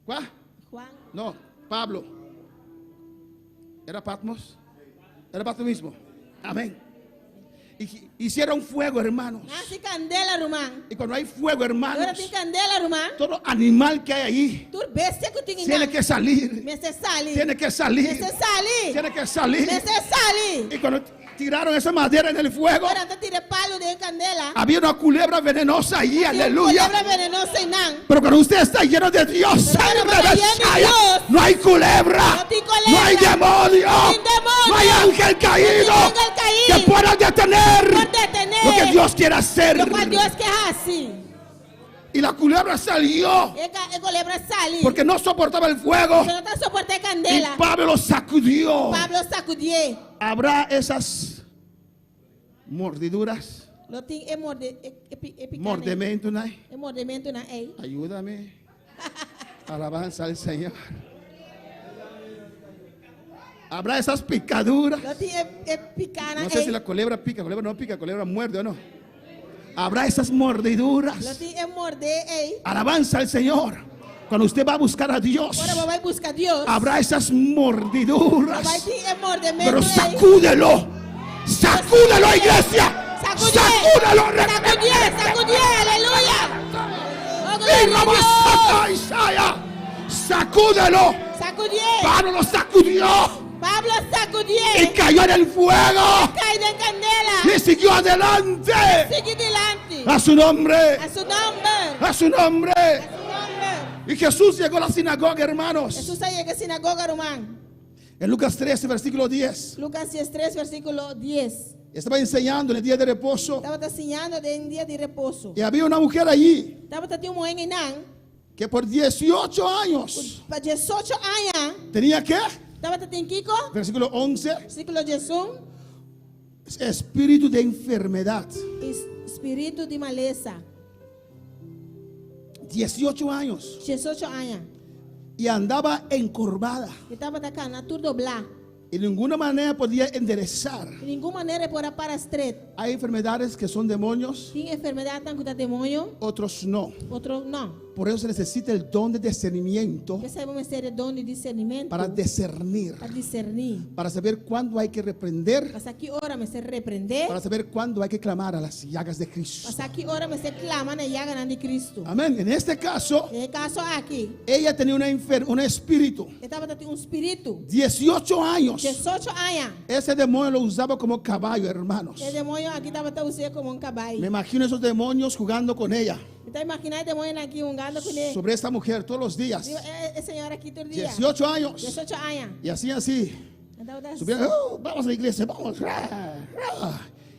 ¿Cuál? Juan. No, Pablo. ¿Era Patmos? Era Patmos mismo. Amén. Hicieron fuego, hermanos. Nasce candela, irmão. Y cuando hay fuego, Agora hermanos, tem candela, irmão. todo animal que hay ahí Tu bestia que tem tiene que salir. Mese sali. Tiene que salir. Mese sali. Tiene que salir. Mese sali. Y cuando tiraron esa madera en el fuego, Agora tá tira palo de candela. había una culebra venenosa allí. Aleluya. Culebra venenosa e não. Pero cuando usted está lleno de Dios, Pero cuando está lleno de Dios, no hay culebra, no hay culebra, no hay demonio, no hay demonio, no hay ángel caído no hay ángel caído que pueda detener por detener lo que Dios quiere hacer. Lo cual Deus quer assim. Y la culebra salió E culebra sali. porque no soportaba el fuego Você não tá suportando y candela. Pablo lo sacudió. Pablo sacudiu. Habrá esas mordiduras, Lo tem picane. mordimiento, ¿no? É mordimento na ei. Ayúdame. Alabanza al Señor. Habrá esas picaduras. Lo tem picana No sé si la culebra pica, culebra no pica, culebra muerde o no. Habrá esas mordiduras. Lo tem morder ei. Alabanza al Señor. Cuando usted va a buscar a Dios, Agora vai buscar Deus. habrá esas mordiduras. Vai ter mordimento Pero ei. sacúdelo. Sacúdelo, iglesia. Sacúdelo. Sacudir, aleluya. Oh, Y gloria a la Dios. basata Isaia. Sacúdelo. Sacudir. Pablo lo sacudió. Pablo y sacudió. cayó en el fuego Cae de candela. y siguió adelante. Sigue delante. A su nombre, A su nombre. a su nombre. A su nombre. Y Jesús llegó a la sinagoga, hermanos. Jesús llega a sinagoga romana. En Lucas 13, versículo 10. Lucas 3, versículo 10. Estaba enseñando en el día de reposo. Estaba enseñando de un día de reposo. Y había una mujer allí Estaba tendo uma mulher em Nan. que por 18 años Para 18 anos. tenía que, Estava tendo Kiko. versículo 11, Versículo 11. espíritu de enfermedad. Espírito de maleza. 18 años. 18 anos. Y andaba encorvada. Estava atacando tudo doblar. Y de ninguna manera podía enderezar. De nenhuma maneira pode para estreito. Hay enfermedades que son demonios, Tem enfermidade tanto da demônio, otros no. outro não. Por eso se necesita el don de discernimiento Que saibamos ter dom de discernimento para discernir, para discernir. para saber cuándo hay que reprender, Passar que hora me se repreender. para saber cuándo hay que clamar a las llagas de Cristo. Passar que hora me se clama na llaga de Cristo. Amén. En este caso, Nesse caso aqui, ella tenía un espíritu. estava tendo espírito. 18 años. 18 anos. Ese demonio lo usaba como caballo, hermanos. O demônio aqui estava usando como Me cavalo. imagino esos demonios jugando con ella, Então imagina o demônio aqui jogando com ele. sobre esta mujer todos los días. Senhora aqui todo dia. 18 años. 18 anos. Y hacían así. Então Subían, "Oh, vamos a la iglesia, vamos.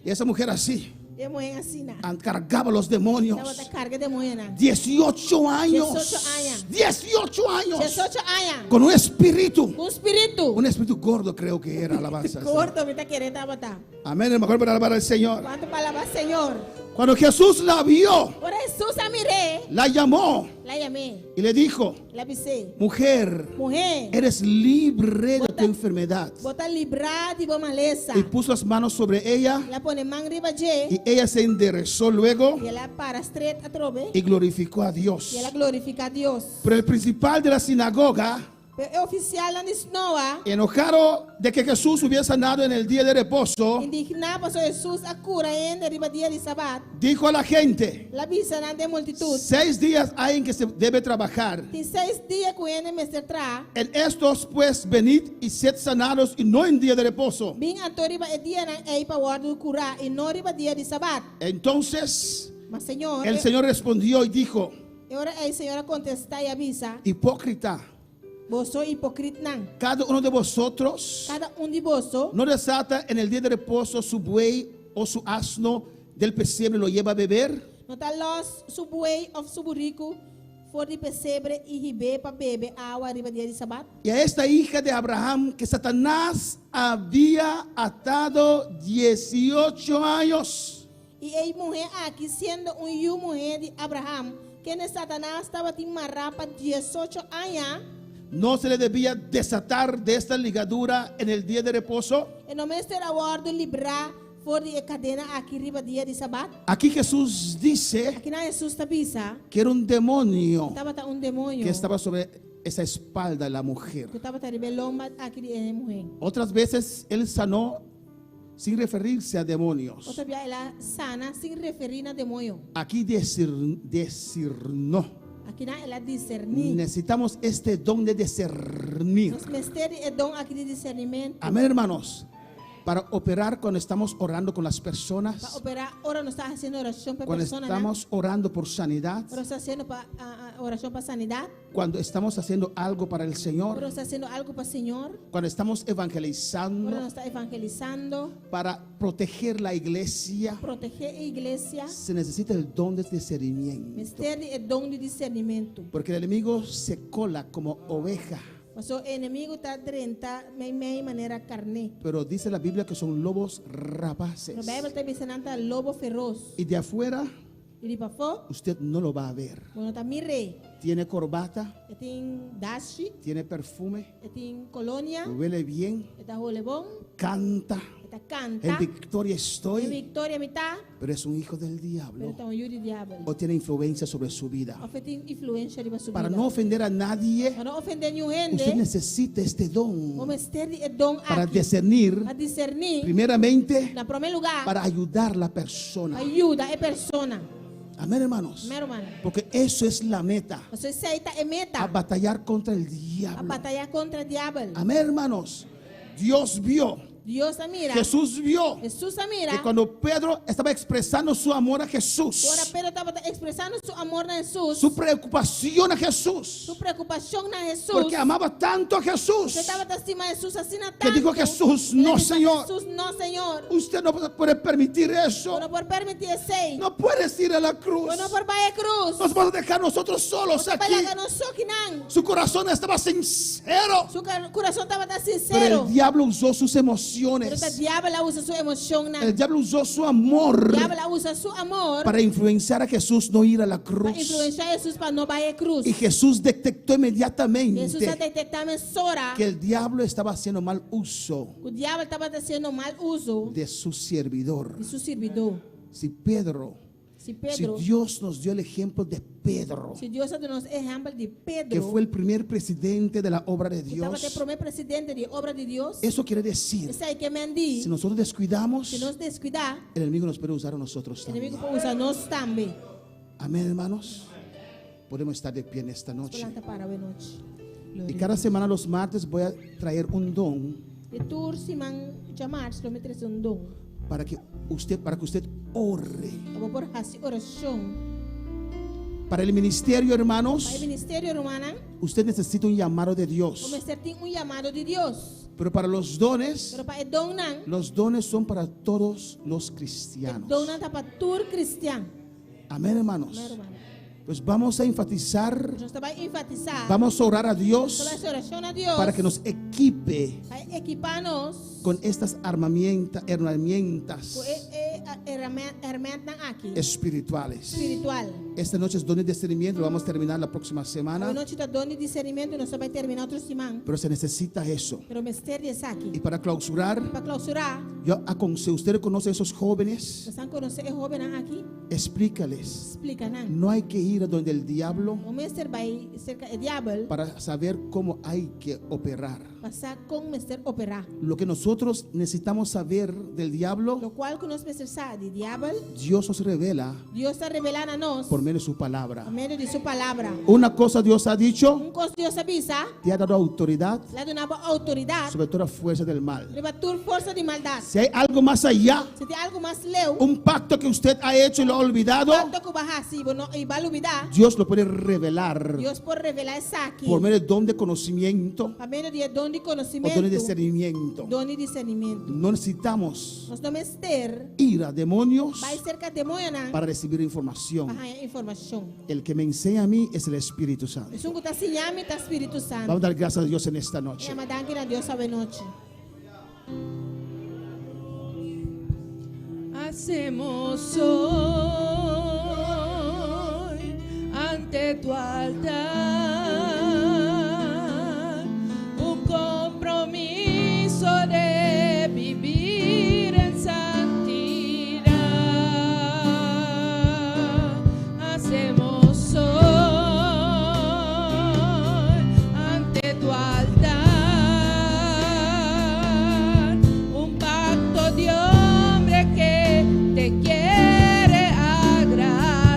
Y esa mujer así, demônio assim na. cargaba los demonios. Estava carga demônio na. 18 años. 18 años. 18 años. 18 anos. Con un espíritu. Espírito. Un espíritu gordo creo que era, alabanza. Corto me está querendo botar. Amén, el mejor para alabar al Señor. Quanto palavra Senhor. Cuando Jesús la vio, Por Jesus a mirei. la llamó La llamei. y le dijo, La avisei. mujer, Mujer. eres libre de tu enfermedad. Bota librar de boa maleza. Y puso las manos sobre ella La pone man riba de. y ella se enderezó luego E ela para straight a trove. y glorificó a Dios. E ela glorifica a Deus. Pero el principal de la sinagoga, O oficial lá de Noa. enojado de que Jesús hubiera sanado en el día de reposo, Indignado pastor Jesus a cura ainda riba dia de sabat. dijo a la gente, La visa na de multitud. 6 días hay en que se debe trabajar. Tem 6 dias que ele me tra. En estos pues venid y sed sanados y no en día de reposo. Bing anto riba e dia na ei pa wardo cura e no riba dia de sabat. Entonces Mas Senhor, el Señor respondió y dijo, agora a senhora contesta e avisa. hipócrita, Vos sois hipócrita não. cada uno de vosotros Cada de vós no desata en el día de reposo su buey o su asno del pesebre y lo lleva a beber. não tá los su buey of su burrico for de pesebre e ribe para beber água riba dia de sabat. Y a esta hija de Abraham que Satanás había atado 18 años. E ei mulher aqui sendo mulher de Abraham, que ne Satanás estava te amarrar para 18 anos. No se le debía desatar de esta ligadura en el día de reposo. E não me será wardo librar for de cadena aqui riba dia de sabat. Aquí Jesús dice Aqui na Jesus tabisa, que era un demonio estava demônio que estaba sobre esa espalda de la mujer. que estava ribe lomba aqui de mulher. Otras veces él sanó sin referirse a demonios. Outra vez ela sana sem referir na demônio. Aquí discernó. Aqui na ela discernir. Necesitamos este don de discernir. Nos mistério é dom aqui de discernimento. Amén, hermanos. Para operar cuando estamos orando con las Para personas, operar, ora não está fazendo oração para cuando pessoa, estamos orando por sanidad, ora está fazendo para oração para sanidade, cuando estamos haciendo algo para el ora Señor, está fazendo algo para o Senhor, cuando estamos ora evangelizando não está evangelizando, para proteger la iglesia, proteger a igreja. se necesita el don de discernimiento. Mistério é dom de discernimento. Porque el enemigo se cola como oveja. Mas o inimigo está dentro de maneira carne. Pero dice la Biblia que son lobos A rapaces. Bíblia está ensinando lobo feroz. Y de afuera E de para fora, usted no lo va a ver. quando está mirei, Tiene corbata, tem dashi, tiene perfume, tem colônia, huele bien, está role bom, canta. está canta. En victoria Em estoy. Victoria me está, Pero es un hijo del mas diablo. está yuri diabo. O tiene influencia sobre su vida. Ou tem influência de sua Para vida. no ofender a nadie, Para não ofender nenhum usted gente, necesita este o don mistério é dom para aqui. discernir, Para discernir, primeramente, na primeiro lugar, para ayudar a la persona. ajuda a persona. Amén, hermanos. Primeiro, mano. Porque eso es la meta. Você aceita é A meta. batallar contra el A diablo. batalhar contra o diabo. Amén, hermanos. Dios vio, Dios mira. Jesús vio Jesús mira. que cuando Pedro estaba expresando su amor a Jesús, Ahora Pedro estaba expresando su amor a Jesús. su preocupación a Jesús, Su preocupación a Jesús. porque amaba tanto a Jesús, Usted estaba encima de Jesús así que dijo Jesús, no, Dijo, Señor, Jesús, no, Señor. usted no puede permitir eso. No por permitir ese. No puedes ir a la cruz. No por vaya cruz. Nos vas a dejar nosotros solos Usted aquí. vaya a nosotros, Kinan. Su corazón estaba sincero, Su corazón estaba tan pero sincero. el diablo usó sus Pero emociones. el diablo usa su emoción. El diablo usó su amor El diablo usa su amor para influenciar a Jesús no ir a la para cruz. influenciar a Jesús para no vaya a cruz. Y Jesús detectó Jesús inmediatamente detectaba ahora que el diablo estaba haciendo mal uso que el diablo estaba haciendo mal uso de su servidor. de su servidor. Si Pedro, Si si Pedro, Dios nos dio el ejemplo de Pedro, si Dios nos ejemplo de Pedro, que fue el primer presidente de la obra de que estaba el Dios, primer presidente de obra de Dios, eso quiere decir, ese hay que mentir. si nosotros descuidamos, Si nos descuida, el enemigo nos puede usar a nosotros el enemigo también. puede usarnos también. Amén, hermanos. Podemos estar de pie en esta noche. Planta para ver noche. Y cada semana los martes voy a traer un don De tour si man llamar, se lo metes un don. para que usted ore. Vamos por así oración. Para el ministerio, Para el hermanos, ministerio romana, usted necesita un llamado de Dios. como ser un llamado de Dios. Pero para los dones, Pero para el donan, los dones son para todos los el cristianos. donan está para tour cristiano. Amén, hermanos. Amén, hermano. Pues vamos a enfatizar, Nos va a enfatizar. vamos a orar a Dios Toda esa oración a Dios. para que nos equipe Para equiparnos. con estas herramientas Herramientas aquí. espirituales. Espiritual. Esta noche es don de discernimiento, lo vamos a terminar la próxima semana, Hoy noche está don de discernimiento y no se va a terminar otro semana. pero se necesita eso. Pero misterio es Y aquí. para clausurar, Para clausurar, yo aconsejo, usted conoce a esos jóvenes, nos han conocido jóvenes aquí. explícales, Explican. no hay que ir a donde el diablo O mister va cerca del diablo. para saber cómo hay que operar. Pasar con mister operar. Lo que nosotros necesitamos saber del diablo, Lo cual que nos mister sabe del diablo. Dios nos revela Dios está revelando a nos. por medio de su Por palabra. medio de su palabra. Una cosa Dios ha dicho, Un cosa Dios avisa. te ha dado autoridad Le da una autoridad. sobre toda fuerza del mal. Le va a tu fuerza de maldad. Si hay algo más allá, Si tiene algo más leo. un pacto que usted ha hecho y lo ha olvidado, Tanto que vas así, bueno, y va a olvidar. Dios lo puede revelar Dios por revelar esa aquí. por medio del don de conocimiento Por medio de don de o conocimiento. don de discernimiento. Don de discernimiento. No necesitamos Nos no mister. ir a demonios Va a cerca de moyana. para recibir información. Para información. El que me enseña a mí es el Espíritu Santo. Es un que está se llama está Espíritu Santo. Vamos a dar gracias a Dios en esta noche. Llama a Dios sabe noche. Hacemos hoy ante tu altar un compromiso de vivir en santidad. Hacemos hoy ante tu altar un pacto de hombre que te quiere agradar.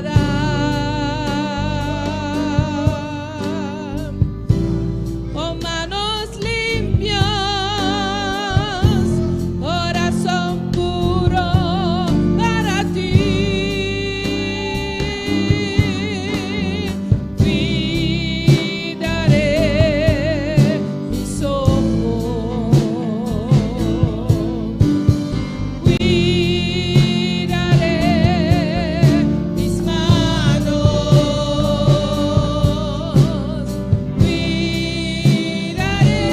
Con manos limpias, corazón puro para ti. Cuidaré mis ojos. Cuidaré mis manos,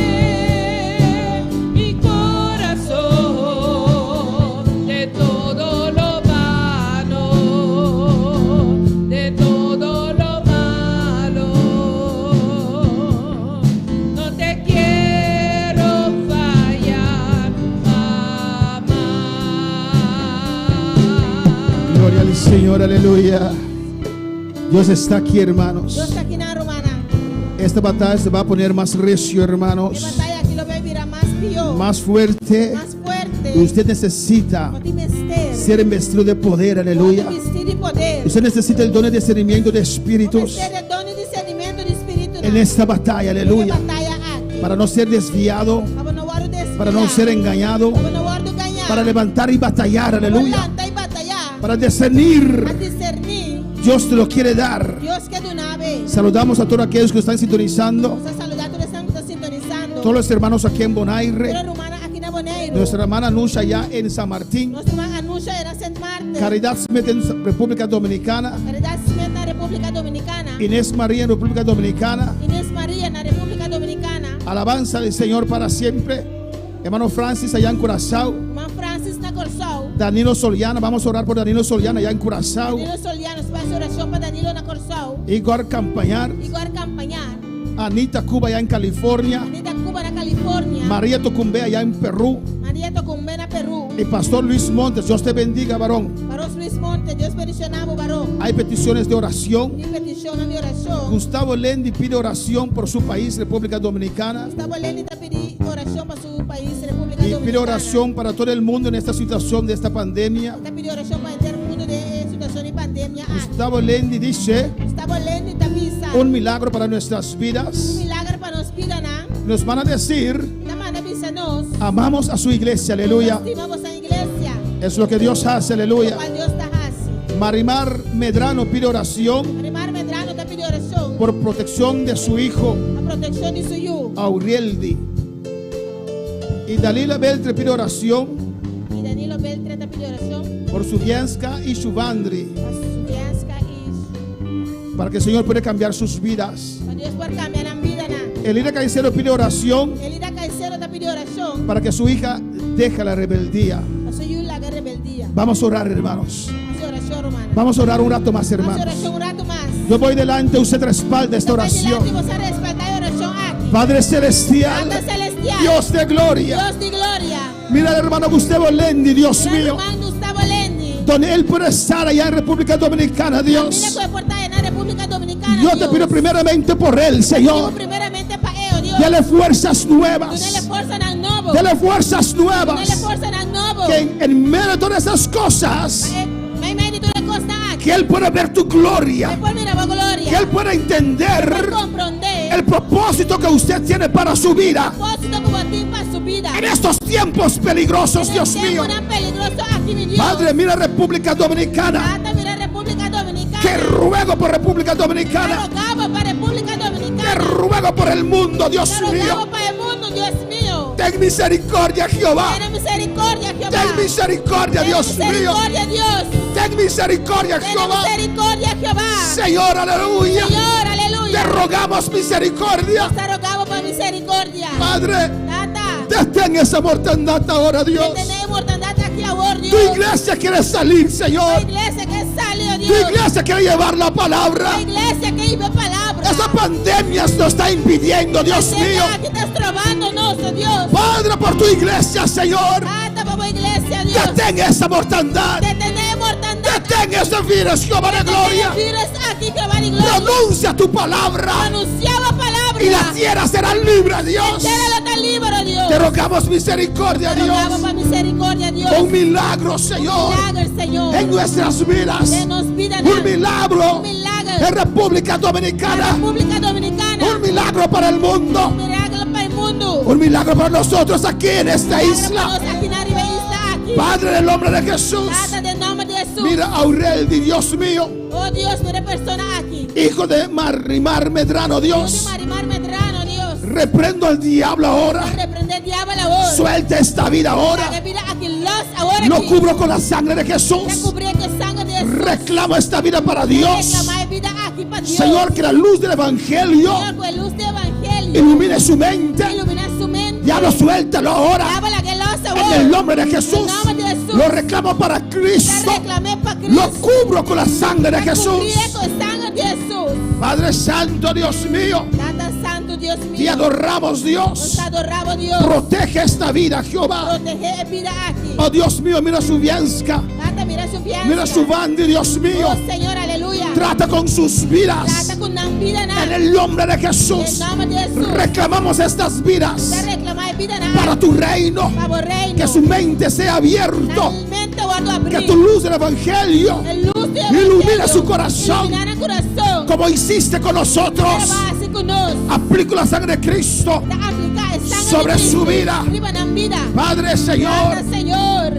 cuidaré mi corazón de todo lo vano, de todo lo malo. No te quiero fallar jamás. Gloria al Señor, aleluya. Dios está aquí, hermanos. Dios está aquí en la romana. Esta batalla se va a poner más recio, De hermanos, batalla aquí lo va a virar más pío. más fuerte. Más fuerte. Usted necesita No te mister. ser investido de poder, aleluya. No te vestir de poder. Usted necesita el don de discernimiento de No espíritus mister el don y discernimiento de espíritu. en esta batalla, En aleluya. batalla aquí. Para no ser desviado, Para no guardar para no ser engañado, para não ser engañado, para levantar y batallar, aleluya, levantar y batallar, para discernir. a discernir. Dios te lo quiere dar. Dios que de una vez. Saludamos a todos aquellos que están sintonizando, Vamos a saludar a todos los que están sintonizando. todos los hermanos aquí en Bonaire, Todos los hermanos aquí en Bonaire. nuestra hermana Nusha allá en San Martín, Nuestra hermana Anusha era Saint Martin. Caridad Smith en República Dominicana, Caridad Smith en la República Dominicana. Inés María en República Dominicana. Inés María en la República Dominicana. Alabanza al Señor para siempre. Hermano Francis allá en Curazao. Hermano Francis na Corsao. Danilo Soliana, vamos a orar por Danilo Soliana allá en Curazao. Danilo Soliano, espacio de oración para Danilo na Corsao. Igor Campañar. Igor Campañar. Anita Cuba allá en California. Anita Cuba na California. María Tocumbe allá en Perú. María Tocumbe na Perú. Y Pastor Luis Montes, Dios te bendiga, varón. Paros Luis Monte, Dios bendicionamos, varón. Hay peticiones de oración. Y petición de oración. Gustavo Lendi pide oración por su país, República Dominicana. Gustavo Lendi te pide oración para su país, República Y Dominicana. pide oración para todo el mundo en esta situación de esta pandemia. Te pide oración para el mundo de situación y pandemia. Gustavo Lendi dice, Gustavo Lendi te avisa. un milagro para nuestras Un vidas. milagro para nos vida, ¿no? Nos van a decir, La mano avísanos. amamos a su iglesia, aleluya. Estimamos a la iglesia. Es lo que Dios hace, aleluya. Lo cual Dios te hace. Marimar Medrano pide oración Marimar Medrano te pide oración. por protección de su hijo, La protección de su hijo. Aurieldi. Y Dalila Beltre pide oración Y Danilo Beltre te pide oración. por su Bienska y su Vandri, Para su fiasca y para que el Señor pueda cambiar sus vidas. para Dios por cambiar la vida, ¿no? Elida Caicedo pide oración Elida Caicedo te pide oración. para que su hija deje la rebeldía. Para su hijo la rebeldía. Vamos a orar, hermanos. Vamos a oración, hermana. Vamos a orar un rato más, Vamos a hermanos. oración un rato más. Yo voy delante, usted respalda esta oración. Padre celestial, Padre celestial, Dios de gloria. Dios de gloria. Mira al hermano Gustavo Lendi, Dios Mira, mío, hermano Gustavo Lendi. donde él puede estar allá en República Dominicana, Mira Dios. que portar en la República Dominicana. Yo te Dios. pido primeramente por él, Digo Señor. primeramente para ellos, Dios. Dale fuerzas Dale nuevas. fuerza al nuevo. Dale fuerzas Dale nuevas. fuerza al nuevo. Que en medio de todas esas cosas, Me medito de costa aquí. que él pueda ver tu gloria. Después mira la Que gloria. él pueda entender Comprender el propósito que usted tiene para su vida. propósito como a ti para su vida. En estos tiempos peligrosos, Dios mío. Tan peligroso aquí, mi Dios. Padre, mira República Dominicana. Padre, mira República Dominicana. Que ruego por República Dominicana. Rogamos para República Que Dominicana. ruego por el mundo, Dios Te mío. rogamos para el mundo, Dios mío. Ten misericordia, Jehová. Ten misericordia, Jehová. Ten misericordia, Ten Dios mío. misericordia, Dios. Ten misericordia, Ten Jehová. misericordia, Jehová. Señor, aleluya. Señor, aleluya. Te rogamos misericordia. Te rogamos por misericordia. Padre, Tata, detén esa mortandad ahora, Dios. tenemos mortandad aquí ahora, Dios. Tu iglesia quiere salir, La Señor. iglesia que salió, Tu Dios. iglesia quiere llevar la palabra. La iglesia que vive palabra. Esa pandemia nos está impidiendo, Dios mío. Aquí estás trabándonos, Dios. Padre, por tu iglesia, Señor. Tata, por iglesia, Dios. Detén esa mortandad. Detenemos mortandad. Detén ese virus, Jehová de gloria. Virus aquí, Jehová de gloria. Pronuncia tu palabra. Anunciaba palabra. Y la tierra será libre, Dios. Entéralo tan libre, Dios. Te rogamos misericordia, Te rogamos Dios. por misericordia, Dios. Un milagro, Señor. Milagro, Señor. En nuestras vidas. Denos vida, Un milagro. Un milagro. En República La Dominicana. República Dominicana. Un milagro para el mundo. Un milagro para el mundo. Un milagro para nosotros aquí en esta Milagro isla. para nosotros aquí en la isla, aquí. Padre, en el nombre de Jesús. Tata, en el nombre de Jesús. Mira a Aureldi, Dios mío. Oh Dios, mire persona aquí. Hijo de Marimar Medrano, Dios. Dios. Marimar Medrano, Dios. Reprendo al diablo ahora. Reprende el diablo ahora. Suelta esta vida ahora. Que vida aquí los ahora Lo aquí. cubro con la sangre de Te Jesús. cubrí con sangre de Jesús. Reclamo esta vida para Dios. Reclamar vida aquí para Dios. Señor, que la luz del Evangelio Señor, con luz de evangelio. ilumine su mente. Ilumina su mente. Diablo, suéltalo ahora. Habla que los En ahora. el nombre de Jesús. En el nombre de Jesús. Lo reclamo para Te Cristo. reclamé para Cristo. Lo cubro con la sangre de Te Jesús. cubrí con sangre de Jesús. Padre Santo, Dios mío. Tata Santo, Dios mío. Te adoramos, Dios. Nos adoramos, Dios. Protege esta vida, Jehová. Protege vida aquí. Oh Dios mío, mira su Bienska. Tata, mira su fianza. Mira su bandi, Dios mío. Oh Señor, aleluya. Trata con sus vidas. Trata con la vida En nada. el nombre de En Jesús. el nombre de Jesús. Reclamamos estas vidas Te reclamar vida para nada. tu reino. Para reino. Que su mente sea abierto. Realmente guardo abrir. Que tu luz del Evangelio El luz de ilumine evangelio. su corazón. Ilumina el corazón. como hiciste con nosotros. Pero va así con nos. Aplico la sangre de Cristo Te aplica sobre su vida. Padre, Señor,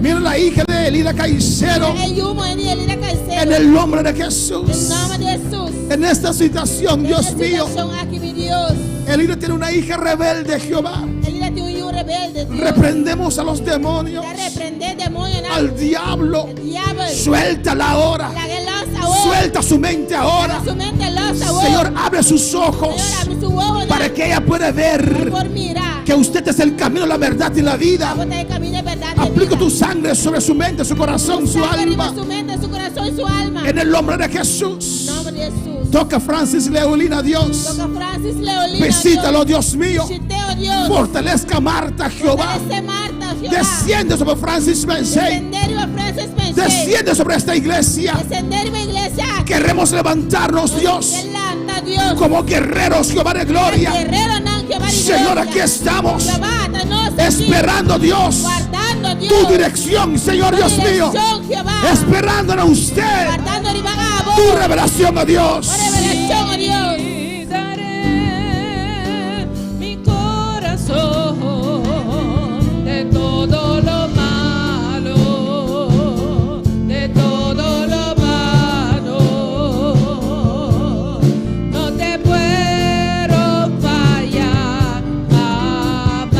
mira la hija de Elida Caicedo. En el nombre de Jesús. En esta situación, Dios mío, Elida tiene una hija rebelde, Jehová. Reprendemos a los demonios, al diablo. Suéltala ahora. Suelta su mente ahora. Señor, abre sus ojos para que ella pueda ver que usted es el camino, la verdad y la vida. Aplica tu sangre sobre su mente, su corazón, su alma. En el nombre de Jesús. Toca Francis Leolina, Dios. Visítalo, Dios mío. Fortalezca a Marta, Jehová. Desciende sobre Francis Bensei. Desciende sobre esta iglesia. Queremos levantarnos, Dios, como guerreros, Jehová de gloria. Señor, aquí estamos esperando, Dios, tu dirección, Señor Dios mío. Esperando a usted tu revelación, a Dios. Daré mi corazón de todo lo malo, de todo lo malo. No te puedo fallar jamás.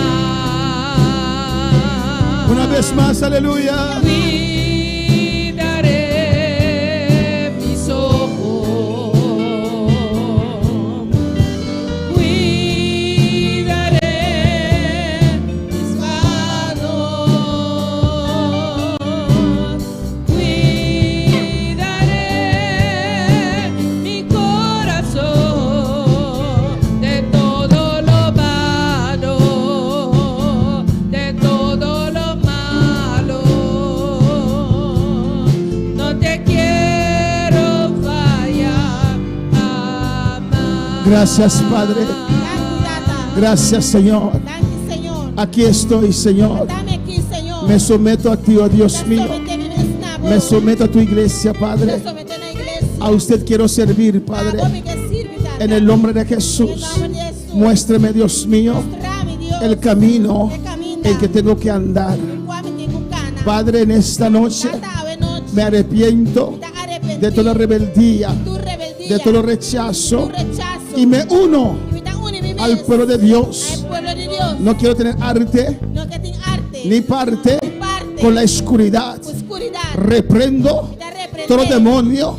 Una vez más, aleluya. Gracias, Padre. Gracias, Señor. Aquí estoy, Señor. Me someto a ti, oh Dios mío. Me someto a tu iglesia, Padre. A usted quiero servir, Padre. En el nombre de Jesús. Muéstrame, Dios mío, el camino en que tengo que andar. Padre, en esta noche me arrepiento de toda rebeldía, de todo rechazo, y me uno al pueblo de Dios. No quiero tener arte ni parte con la oscuridad. Reprendo todo demonio,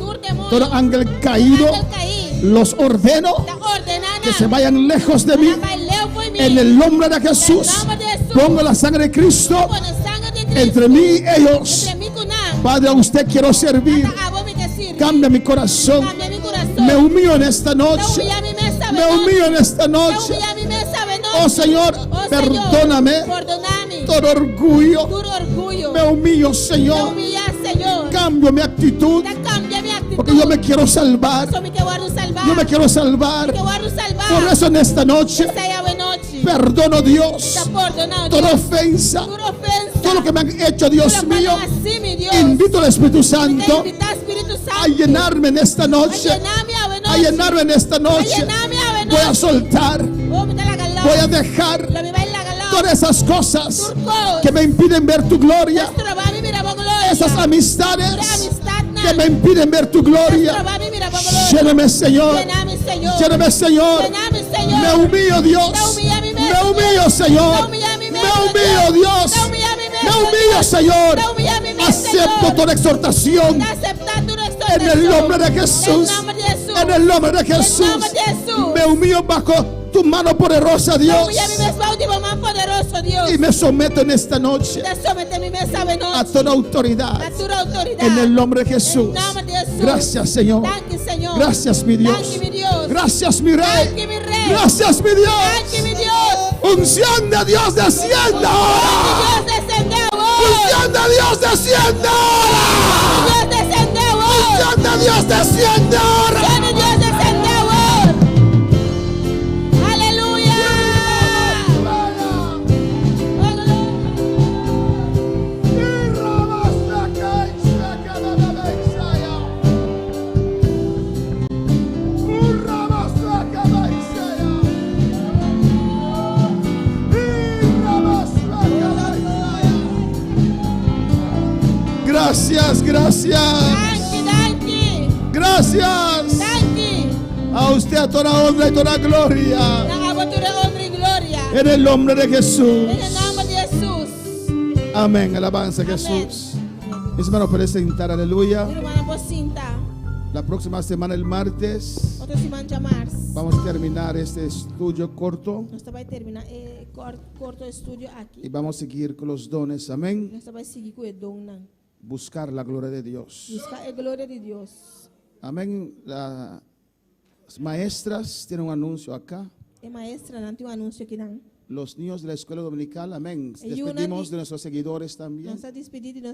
todo ángel caído. Los ordeno que se vayan lejos de mí. En el nombre de Jesús, pongo la sangre de Cristo entre mí y ellos. Padre, a usted quiero servir. Cambia mi corazón. Me humillo en esta noche. Me humillo en esta noche. Oh Señor, perdóname todo orgullo. Me humillo, Señor. Cambio mi actitud, porque yo me quiero salvar. Yo me quiero salvar. Por eso en esta noche perdono, Dios, toda ofensa, todo lo que me han hecho, Dios mío. Invito al Espíritu Santo a llenarme en esta noche. A llenarme en esta noche. Voy a soltar, voy a dejar todas esas cosas que me impiden ver tu gloria. Esas amistades que me impiden ver tu gloria. Lléname, Señor. Lléname, Señor. Me humillo, Dios. Me humillo, Señor. Me humillo, Dios. Me humillo, Señor. Acepto toda exhortación. En el nombre de Jesús. En el nombre de Jesús. Me humillo bajo tu mano poderosa, Dios. Y me someto en esta noche a toda autoridad. En el nombre de Jesús. Gracias, Señor. Gracias, mi Dios. Gracias, mi Rey. Gracias, mi Dios. Unción de Dios descienda ahora. Unción de Dios descienda ahora. Unción de Dios descienda ahora. Gracias, gracias. Danke. Gracias. Danke. A usted toda honra y toda gloria. Na aba toda honra y gloria. En el nombre de Jesús. En el nombre de Jesús. Amén. Alabanza a Amén. Jesús. Mis hermanos, pueden sentar. Aleluya. Mi hermana Pocinta. La próxima semana, el martes, Otra semana de março. vamos a terminar este estudio corto Nós vai terminar corto estudio aqui. y vamos a seguir con los dones. Amén. Nós vai seguir com o dom não. Buscar la gloria de Dios. Buscar a glória de Deus. Amén. Las maestras tienen un anuncio acá. E maestra, não tem anúncio aqui não. Los niños de la escuela dominical, amén. Y una Despedimos ni- de nuestros seguidores también. Nós está despedido de